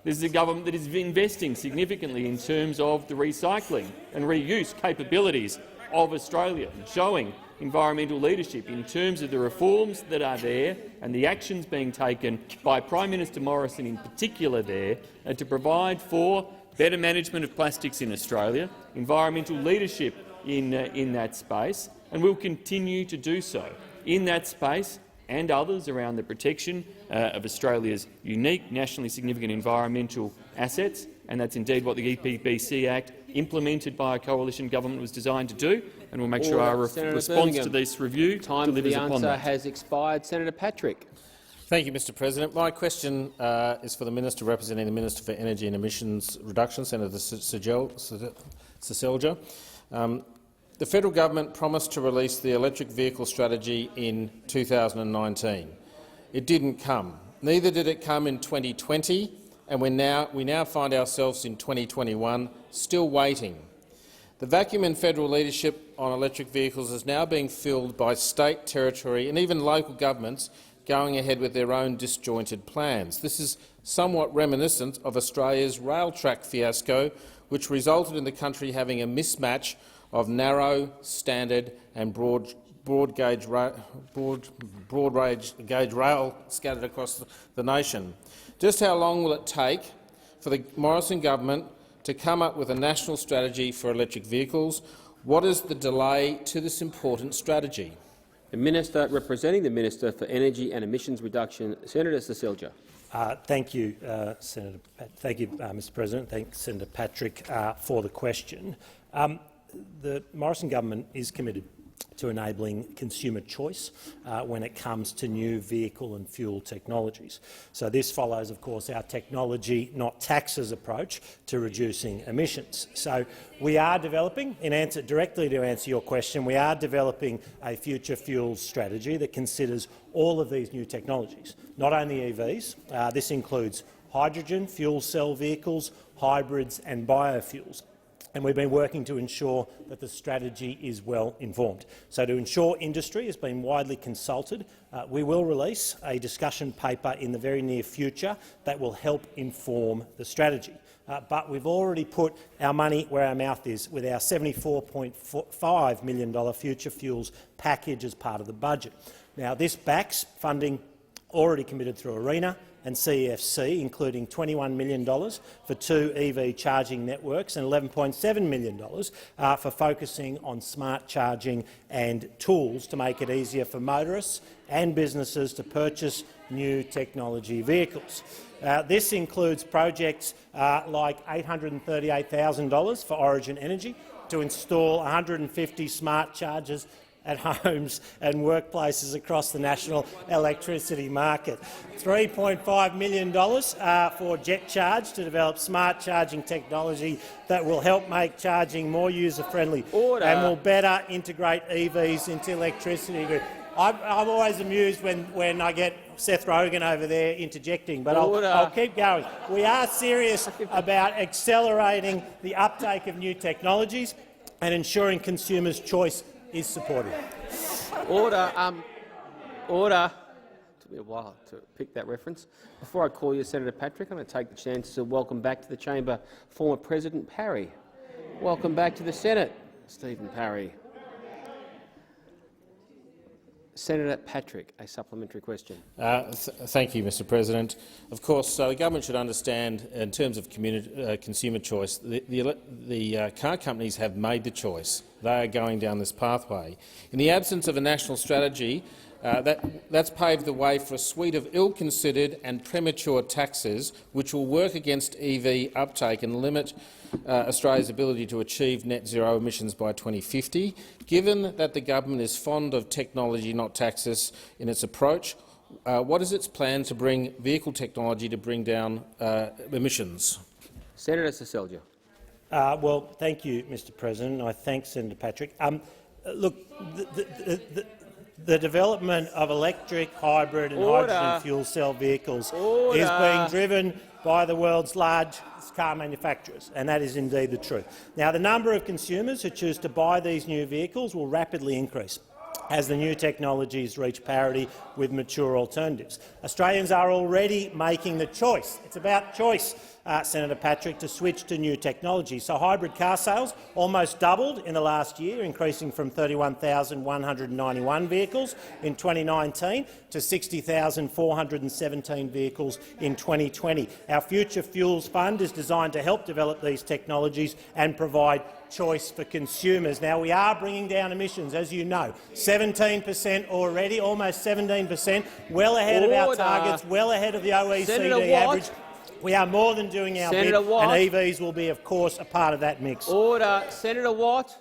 This is a government that is investing significantly in terms of the recycling and reuse capabilities of Australia, showing environmental leadership in terms of the reforms that are there and the actions being taken by Prime Minister Morrison in particular there to provide for better management of plastics in Australia, environmental leadership in that space, and will continue to do so in that space and others around the protection of Australia's unique, nationally significant environmental assets, and that's indeed what the EPBC Act, implemented by a coalition government, was designed to do, and we'll make sure our response to this review delivers upon that. Time for the answer has expired. Senator Patrick. Thank you, Mr. President. My question is for the Minister representing the Minister for Energy and Emissions Reduction, Senator Seselja. The federal government promised to release the electric vehicle strategy in 2019. It didn't come. Neither did it come in 2020, and we now find ourselves in 2021 still waiting. The vacuum in federal leadership on electric vehicles is now being filled by state, territory and even local governments going ahead with their own disjointed plans. This is somewhat reminiscent of Australia's rail track fiasco, which resulted in the country having a mismatch of narrow, standard and broad gauge rail scattered across the nation. Just how long will it take for the Morrison government to come up with a national strategy for electric vehicles? What is the delay to this important strategy? The Minister representing the Minister for Energy and Emissions Reduction, Senator Seselja. Thank you, Mr. President. Thanks, Senator Patrick, for the question. The Morrison government is committed to enabling consumer choice when it comes to new vehicle and fuel technologies. So this follows, of course, our technology, not taxes approach to reducing emissions. So we are developing, directly to answer your question, we are developing a future fuels strategy that considers all of these new technologies, not only EVs. This includes hydrogen, fuel cell vehicles, hybrids and biofuels. And we've been working to ensure that the strategy is well informed. So to ensure industry has been widely consulted, we will release a discussion paper in the very near future that will help inform the strategy. But we've already put our money where our mouth is with our $74.5 million future fuels package as part of the budget. Now, this backs funding already committed through ARENA and CEFC, including $21 million for 2 EV charging networks and $11.7 million for focusing on smart charging and tools to make it easier for motorists and businesses to purchase new technology vehicles. This includes projects like $838,000 for Origin Energy to install 150 smart chargers at homes and workplaces across the national electricity market. $3.5 million for JetCharge to develop smart charging technology that will help make charging more user-friendly and will better integrate EVs into electricity. I'm always amused when I get Seth Rogen over there interjecting, but I'll keep going. We are serious about accelerating the uptake of new technologies and ensuring consumers' choice is supported. Order. Order. It took me a while to pick that reference. Before I call you, Senator Patrick, I'm going to take the chance to welcome back to the chamber former President Parry. Welcome back to the Senate, Stephen Parry. Senator Patrick, a supplementary question. Thank you, Mr. President. Of course, the government should understand, in terms of consumer choice, the car companies have made the choice. They are going down this pathway. In the absence of a national strategy, That's paved the way for a suite of ill-considered and premature taxes which will work against EV uptake and limit Australia's ability to achieve net zero emissions by 2050. Given that the government is fond of technology, not taxes, in its approach, what is its plan to bring vehicle technology to bring down emissions? Senator Seselja. Well, thank you, Mr. President. I thank Senator Patrick. Look, the development of electric, hybrid and hydrogen fuel cell vehicles is being driven by the world's largest car manufacturers, and that is indeed the truth. Now, the number of consumers who choose to buy these new vehicles will rapidly increase as the new technologies reach parity with mature alternatives. Australians are already making the choice. It's about choice, Senator Patrick, to switch to new technology. So hybrid car sales almost doubled in the last year, increasing from 31,191 vehicles in 2019 to 60,417 vehicles in 2020. Our Future Fuels Fund is designed to help develop these technologies and provide choice for consumers. Now, we are bringing down emissions, as you know, 17% already, almost 17%, well ahead of our targets, well ahead of the OECD average. We are more than doing our bit, and EVs will be, of course, a part of that mix. Order. Senator Watt.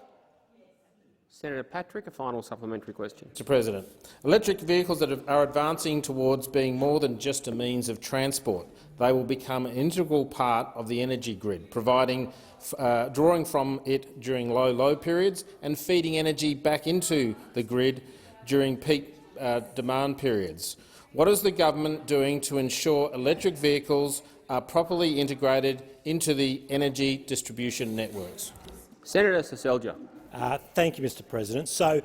Senator Patrick, a final supplementary question. Mr. President, electric vehicles are advancing towards being more than just a means of transport. They will become an integral part of the energy grid, drawing from it during low periods and feeding energy back into the grid during peak demand periods. What is the government doing to ensure electric vehicles are properly integrated into the energy distribution networks? Senator Seselja. Thank you, Mr. President. So,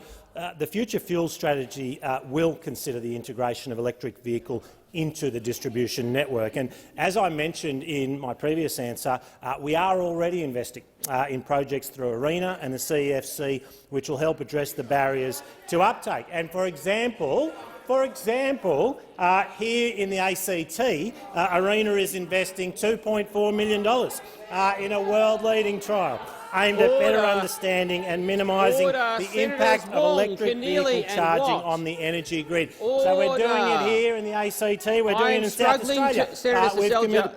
the Future Fuels strategy will consider the integration of electric vehicle into the distribution network. And as I mentioned in my previous answer, we are already investing in projects through ARENA and the CEFC, which will help address the barriers to uptake. And for example, here in the ACT, ARENA is investing $2.4 million in a world-leading trial aimed at better understanding and minimising the impact of electric vehicle charging on the energy grid. So we're doing it here in the ACT, we're doing it in South Australia. Senator Seselja,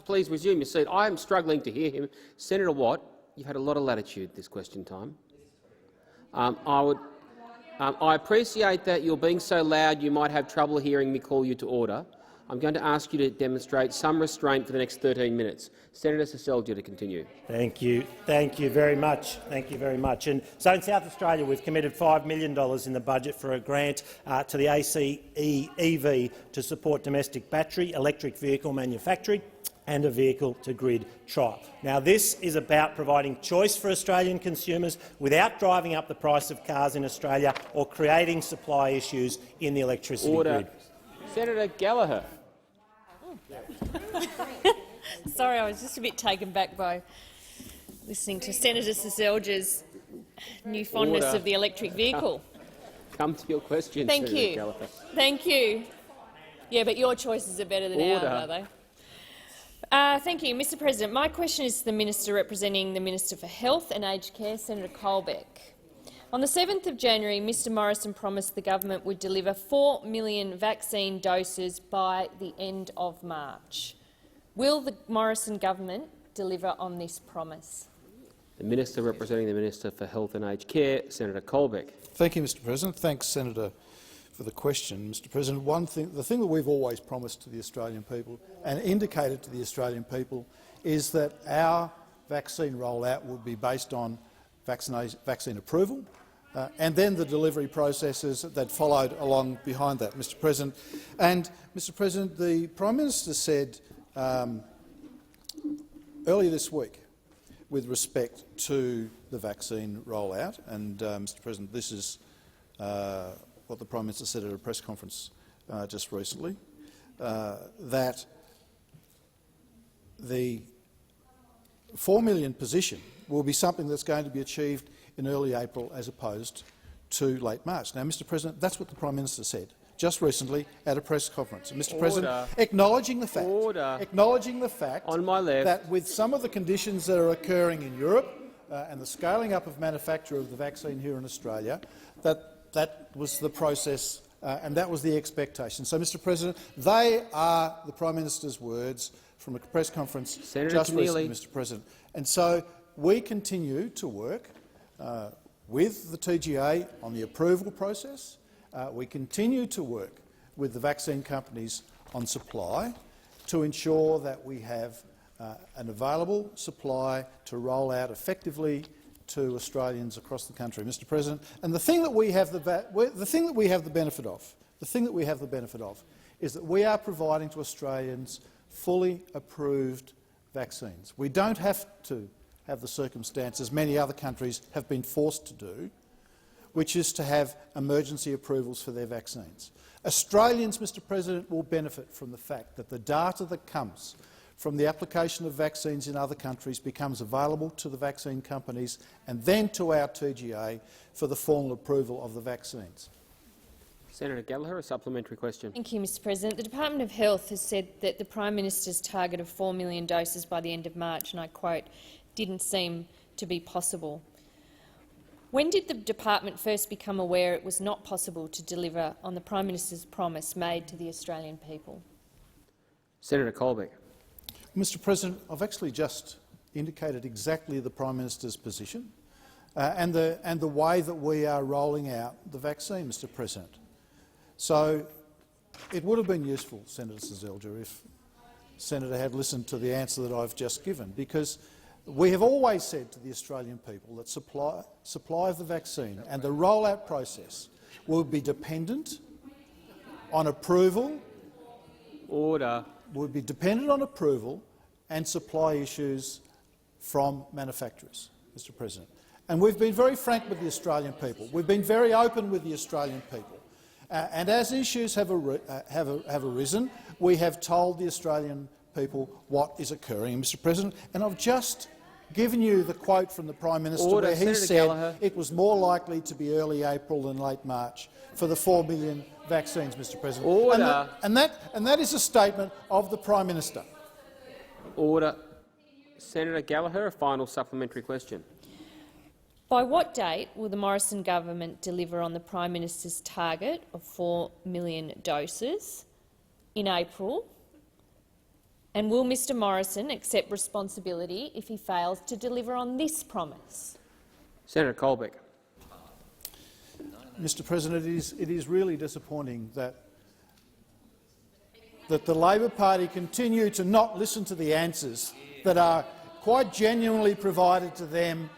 please resume your seat. I am struggling to hear him. Senator Watt, you've had a lot of latitude this question time. I appreciate that you're being so loud you might have trouble hearing me call you to order. I'm going to ask you to demonstrate some restraint for the next 13 minutes. Senator Seselja to continue. Thank you. Thank you very much. Thank you very much. And so in South Australia, we've committed $5 million in the budget for a grant to the ACE EV to support domestic battery, electric vehicle manufacturing and a vehicle-to-grid trial. Now, this is about providing choice for Australian consumers without driving up the price of cars in Australia or creating supply issues in the electricity grid. Senator Gallagher. Sorry, I was just a bit taken back by listening to Senator Seselja's new fondness of the electric vehicle. Come to your question, Thank Senator you. Gallagher. Thank you. Yeah, but your choices are better than ours, are they? Thank you, Mr. President. My question is to the Minister representing the Minister for Health and Aged Care, Senator Colbeck. On the 7th of January, Mr Morrison promised the government would deliver 4 million vaccine doses by the end of March. Will the Morrison government deliver on this promise? The Minister representing the Minister for Health and Aged Care, Senator Colbeck. Thank you, Mr. President. Thanks, Senator, for the question. Mr. President, the thing that we've always promised to the Australian people and indicated to the Australian people is that our vaccine rollout would be based on vaccine approval and then the delivery processes that followed along behind that, Mr. President. And, Mr. President, the Prime Minister said earlier this week, with respect to the vaccine rollout, and, Mr. President, this is what the Prime Minister said at a press conference just recently, that the 4 million position will be something that's going to be achieved in early April as opposed to late March. Now, Mr. President, that's what the Prime Minister said just recently at a press conference. And, Mr. President, acknowledging the fact on my left, that with some of the conditions that are occurring in Europe and the scaling up of manufacture of the vaccine here in Australia, that was the process and that was the expectation. So, Mr President, they are the Prime Minister's words from a press conference just recently, Mr President. And so we continue to work with the TGA on the approval process. We continue to work with the vaccine companies on supply to ensure that we have an available supply to roll out effectively to Australians across the country, Mr President. And the thing that we have the benefit of is that we are providing to Australians fully approved vaccines. We don't have to have the circumstances many other countries have been forced to do, which is to have emergency approvals for their vaccines. Australians, Mr President, will benefit from the fact that the data that comes from the application of vaccines in other countries becomes available to the vaccine companies and then to our TGA for the formal approval of the vaccines. Senator Gallagher, a supplementary question. Thank you, Mr President. The Department of Health has said that the Prime Minister's target of 4 million doses by the end of March, and I quote, didn't seem to be possible. When did the department first become aware it was not possible to deliver on the Prime Minister's promise made to the Australian people? Senator Colbeck. Mr President, I've actually just indicated exactly the Prime Minister's position and the way that we are rolling out the vaccine, Mr President. So it would have been useful, Senator Seselja, if Senator had listened to the answer that I've just given, because we have always said to the Australian people that supply of the vaccine and the rollout process will be dependent on approval. Order. Would be dependent on approval and supply issues from manufacturers, Mr President. And we've been very frank with the Australian people. We've been very open with the Australian people. And as issues have arisen, we have told the Australian people what is occurring, Mr President. And I've just given you the quote from the Prime Minister where he said it was more likely to be early April than late March for the 4 million vaccines, Mr President. Order. And that is a statement of the Prime Minister. Order. Senator Gallagher, a final supplementary question. By what date will the Morrison government deliver on the Prime Minister's target of 4 million doses in April? And will Mr Morrison accept responsibility if he fails to deliver on this promise? Senator Colbeck. Mr President, it is really disappointing that the Labor Party continue to not listen to the answers that are quite genuinely provided to them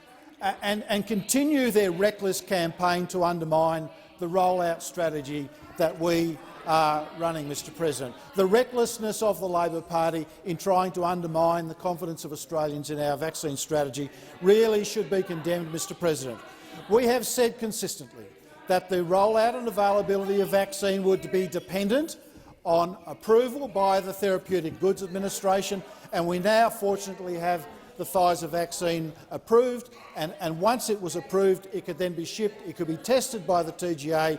and continue their reckless campaign to undermine the rollout strategy that we are running, Mr President. The recklessness of the Labor Party in trying to undermine the confidence of Australians in our vaccine strategy really should be condemned, Mr President. We have said consistently that the rollout and availability of vaccine would be dependent on approval by the Therapeutic Goods Administration, and we now fortunately have the Pfizer vaccine approved, and once it was approved it could then be shipped, it could be tested by the TGA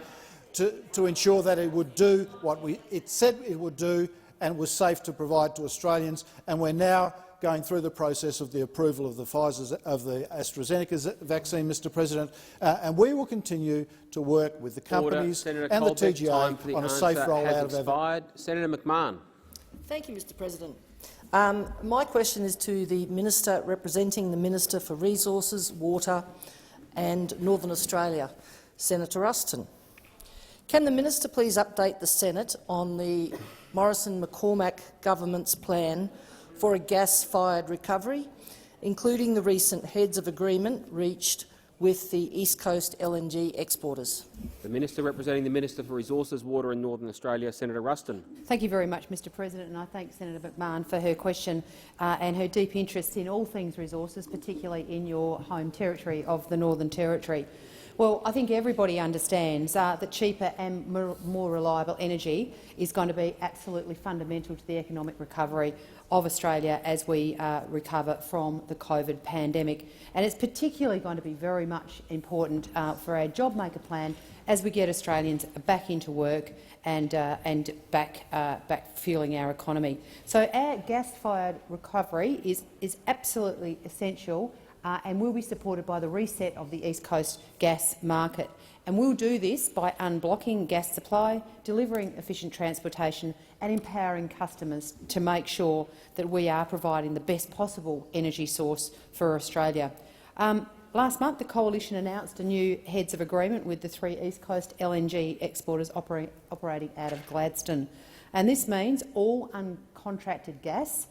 to ensure that it would do what it said it would do and was safe to provide to Australians, and we're now going through the process of the approval of the AstraZeneca vaccine, Mr President, and we will continue to work with the companies and the TGA on a safe rollout of our. Senator McMahon. Thank you, Mr President. My question is to the Minister representing the Minister for Resources, Water and Northern Australia, Senator Ruston. Can the Minister please update the Senate on the Morrison-McCormack government's plan for a gas-fired recovery, including the recent heads of agreement reached with the East Coast LNG exporters? The Minister representing the Minister for Resources, Water and Northern Australia, Senator Ruston. Thank you very much, Mr President, and I thank Senator McMahon for her question and her deep interest in all things resources, particularly in your home territory of the Northern Territory. Well, I think everybody understands that cheaper and more reliable energy is going to be absolutely fundamental to the economic recovery of Australia as we recover from the COVID pandemic. And it's particularly going to be very much important for our JobMaker plan as we get Australians back into work and back fueling our economy. So our gas-fired recovery is absolutely essential and will be supported by the reset of the East Coast gas market. And we'll do this by unblocking gas supply, delivering efficient transportation and empowering customers to make sure that we are providing the best possible energy source for Australia. Last month, the Coalition announced a new heads of agreement with the 3 East Coast LNG exporters operating out of Gladstone. And this means all uncontracted gas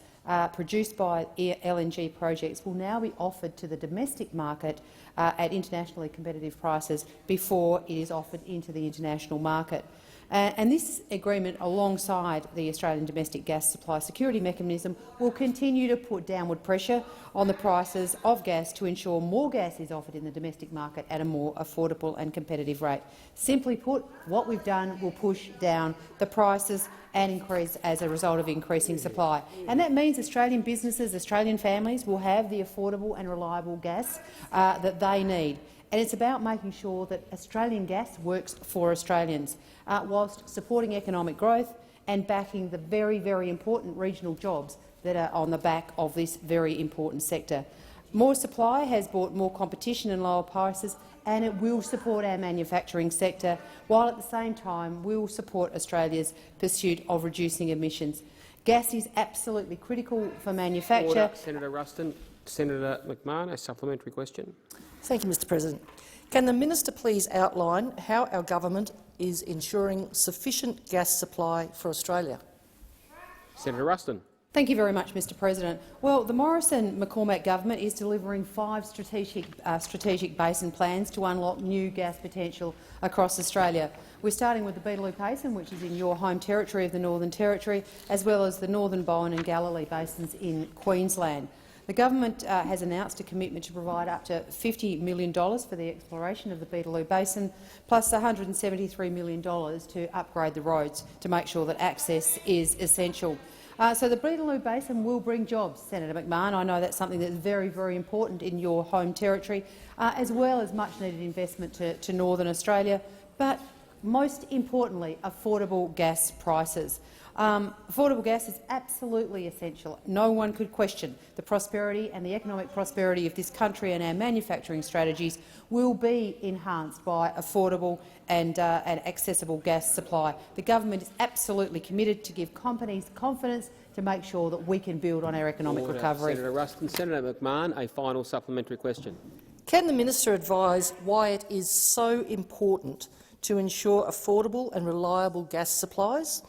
produced by LNG projects will now be offered to the domestic market at internationally competitive prices before it is offered into the international market. And this agreement, alongside the Australian Domestic Gas Supply Security Mechanism, will continue to put downward pressure on the prices of gas to ensure more gas is offered in the domestic market at a more affordable and competitive rate. Simply put, what we've done will push down the prices and increase as a result of increasing supply. And that means Australian businesses, Australian families will have the affordable and reliable gas that they need. And it's about making sure that Australian gas works for Australians, whilst supporting economic growth and backing the very, very important regional jobs that are on the back of this very important sector. More supply has brought more competition and lower prices, and it will support our manufacturing sector, while at the same time will support Australia's pursuit of reducing emissions. Gas is absolutely critical for manufacture. Order. Senator Ruston. Senator McMahon, a supplementary question. Thank you, Mr President. Can the minister please outline how our government is ensuring sufficient gas supply for Australia? Senator Ruston. Thank you very much, Mr President. Well, the Morrison-McCormack government is delivering 5 strategic basin plans to unlock new gas potential across Australia. We're starting with the Beetaloo Basin, which is in your home territory of the Northern Territory, as well as the Northern Bowen and Galilee basins in Queensland. The government has announced a commitment to provide up to $50 million for the exploration of the Beetaloo Basin, plus $173 million to upgrade the roads to make sure that access is essential. So the Beetaloo Basin will bring jobs, Senator McMahon. I know that's something that's very, very important in your home territory, as well as much-needed investment to Northern Australia, but most importantly, affordable gas prices. Affordable gas is absolutely essential. No one could question the prosperity and the economic prosperity of this country, and our manufacturing strategies will be enhanced by affordable and accessible gas supply. The government is absolutely committed to give companies confidence to make sure that we can build on our economic recovery. Senator Ruston. Senator McMahon, a final supplementary question. Can the minister advise why it is so important to ensure affordable and reliable gas supplies,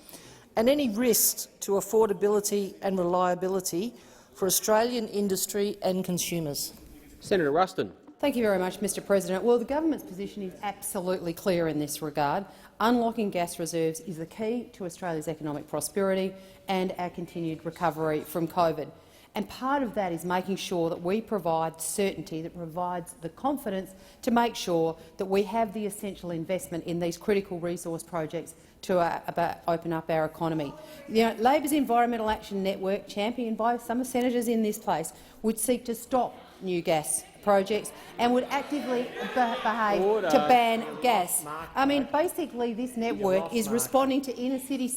and any risks to affordability and reliability for Australian industry and consumers? Senator Ruston. Thank you very much, Mr President. Well, the government's position is absolutely clear in this regard. Unlocking gas reserves is the key to Australia's economic prosperity and our continued recovery from COVID. And part of that is making sure that we provide certainty, that provides the confidence to make sure that we have the essential investment in these critical resource projects to open up our economy. Labor's Environmental Action Network, championed by some senators in this place, would seek to stop new gas projects and would actively behave to ban gas. I mean, basically, this network is responding to inner-city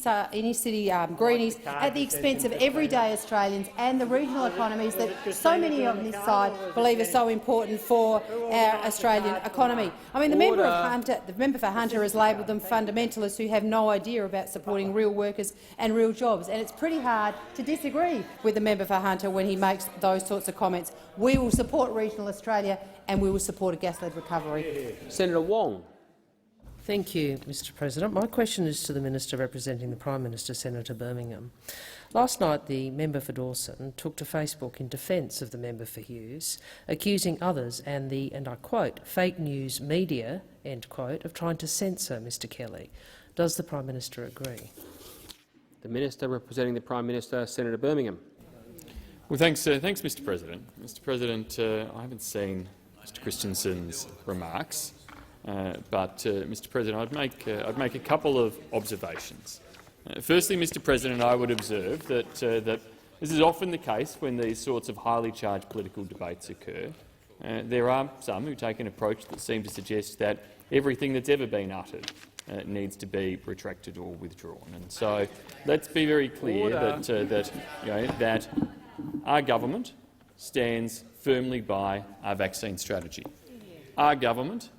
greenies at the expense of everyday Australians and the regional economies that so many on this side believe are so important for our Australian economy. I mean, the member for Hunter has labelled them fundamentalists who have no idea about supporting real workers and real jobs, and it's pretty hard to disagree with the member for Hunter when he makes those sorts of comments. We will support regional Australia and we will support a gas-led recovery. Senator Wong. Thank you, Mr President. My question is to the Minister representing the Prime Minister, Senator Birmingham. Last night, the member for Dawson took to Facebook in defence of the member for Hughes, accusing others and the, and I quote, fake news media, end quote, of trying to censor Mr Kelly. Does the Prime Minister agree? The Minister representing the Prime Minister, Senator Birmingham. Well, thanks, Mr President. Mr President, I haven't seen Mr Christensen's remarks, but Mr President, I'd make a couple of observations. Firstly, Mr President, I would observe that this is often the case when these sorts of highly charged political debates occur. There are some who take an approach that seem to suggest that everything that's ever been uttered needs to be retracted or withdrawn. And so let's be very clear that our government stands firmly by our vaccine strategy. Our government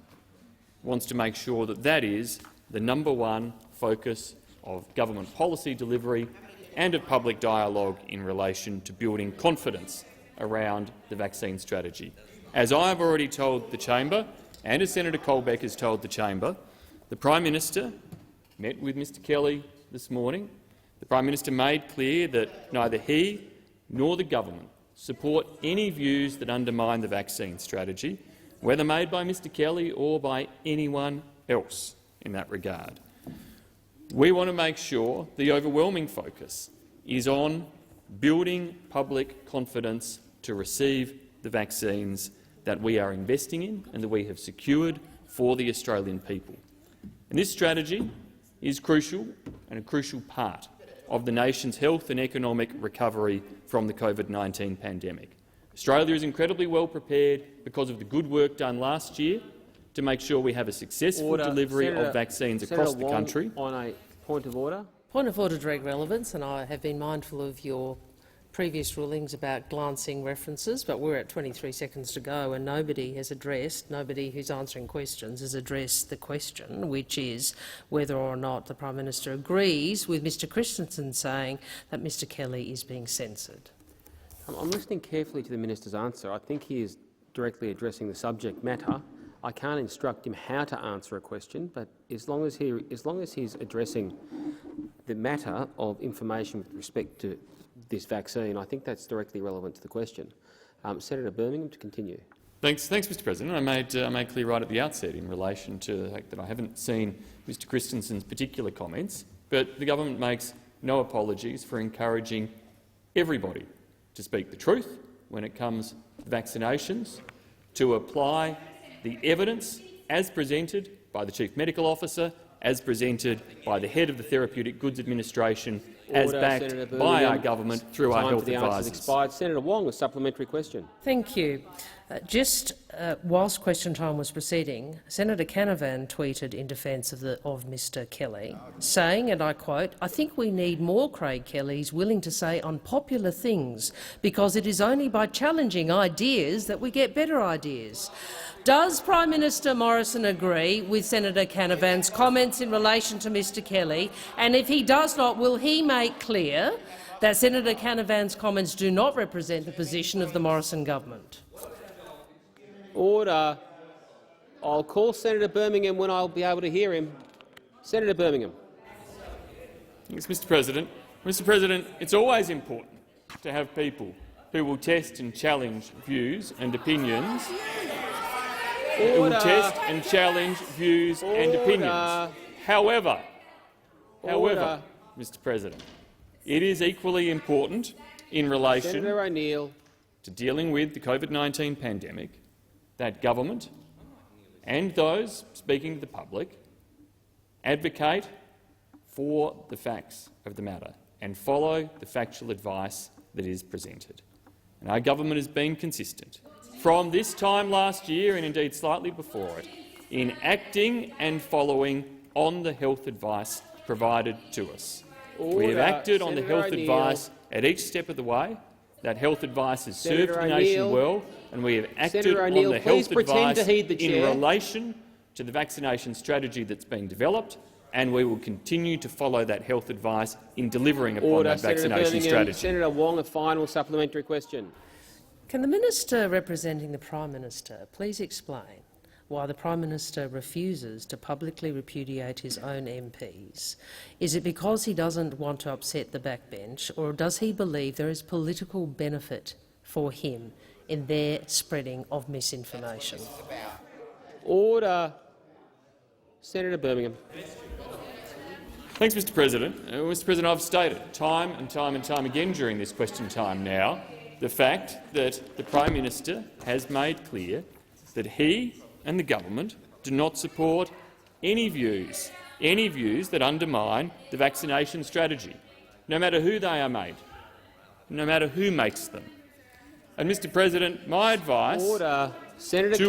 wants to make sure that that is the #1 focus of government policy delivery and of public dialogue in relation to building confidence around the vaccine strategy. As I have already told the chamber, and as Senator Colbeck has told the chamber, the Prime Minister met with Mr Kelly this morning. The Prime Minister made clear that neither he nor the government support any views that undermine the vaccine strategy, whether made by Mr Kelly or by anyone else in that regard. We want to make sure the overwhelming focus is on building public confidence to receive the vaccines that we are investing in and that we have secured for the Australian people. And this strategy is crucial and a crucial part of the nation's health and economic recovery from the COVID-19 pandemic. Australia is incredibly well prepared because of the good work done last year to make sure we have a successful delivery of vaccines across the country. On a point of order. Point of order, direct relevance, and I have been mindful of your previous rulings about glancing references, but we're at 23 seconds to go and nobody who's answering questions has addressed the question, which is whether or not the Prime Minister agrees with Mr Christensen saying that Mr Kelly is being censored. I'm listening carefully to the minister's answer. I think he is directly addressing the subject matter. I can't instruct him how to answer a question, but as long as he's addressing the matter of information with respect to this vaccine, I think that's directly relevant to the question. Senator Birmingham, to continue. Thanks, Mr President. I made clear right at the outset in relation to the fact that I haven't seen Mr Christensen's particular comments, but the government makes no apologies for encouraging everybody to speak the truth when it comes to vaccinations, to apply the evidence as presented by the Chief Medical Officer, as presented by the head of the Therapeutic Goods Administration, as backed by our government through our health advisors. Expired. Senator Wong, a supplementary question. Thank you. Whilst question time was proceeding, Senator Canavan tweeted in defence of Mr Kelly, saying, and I quote, "I think we need more Craig Kellys willing to say unpopular things, because it is only by challenging ideas that we get better ideas." Does Prime Minister Morrison agree with Senator Canavan's comments in relation to Mr Kelly? And if he does not, will he make clear that Senator Canavan's comments do not represent the position of the Morrison government? Order. I'll call Senator Birmingham when I'll be able to hear him. Senator Birmingham. Thanks, Mr President. Mr President, it's always important to have people who will test and challenge views and opinions. Who will test and challenge views and opinions. However, Mr President, it is equally important in relation to dealing with the COVID-19 pandemic that government and those speaking to the public advocate for the facts of the matter and follow the factual advice that is presented. And our government has been consistent from this time last year and indeed slightly before it in acting and following on the health advice provided to us. We have acted on the health advice at each step of the way. That health advice has served the nation well, and we have acted on the health advice in relation to the vaccination strategy that's being developed, and we will continue to follow that health advice in delivering upon that vaccination strategy. Senator Wong, a final supplementary question. Can the Minister representing the Prime Minister please explain why the Prime Minister refuses to publicly repudiate his own MPs? Is it because he doesn't want to upset the backbench, or does he believe there is political benefit for him in their spreading of misinformation? Order. Senator Birmingham. Thanks, Mr President. Mr President, I've stated time and time again during this question time now the fact that the Prime Minister has made clear that he and the government do not support any views that undermine the vaccination strategy, no matter who they are made, no matter who makes them. And, Mr President, my advice to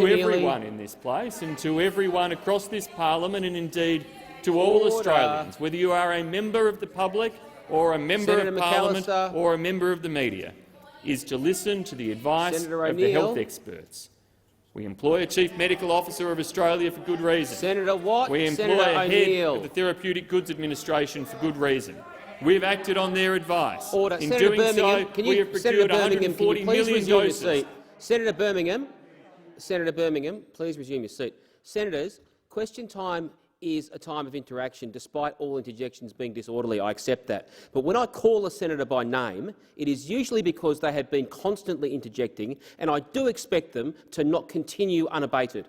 everyone in this place and to everyone across this parliament and indeed to all Australians, whether you are a member of the public or a member of parliament or a member of the media, is to listen to the advice Senator of the O'Neill. health experts. We employ a Chief Medical Officer of Australia for good reason. Senator Watt, We employ Senator a head O'Neill. of the Therapeutic Goods Administration for good reason. We've acted on their advice. Order. In Senator doing Birmingham, so, we have Senator procured Birmingham, can 140 you please million resume doses. your seat? Senator Birmingham, please resume your seat. Senators, question time is a time of interaction, despite all interjections being disorderly. I accept that. But when I call a senator by name, it is usually because they have been constantly interjecting, and I do expect them to not continue unabated.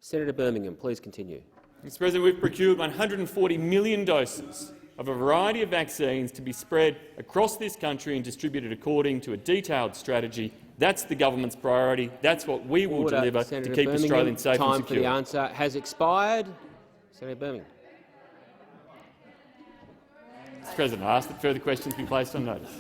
Senator Birmingham, please continue. Mr. President, we've procured 140 million doses of a variety of vaccines to be spread across this country and distributed according to a detailed strategy. That's the government's priority. That's what we will deliver Senator to keep Birmingham, Australians safe time and for the secure. answer has expired. Senator Birmingham. Mr. President, I ask that further questions be placed on notice.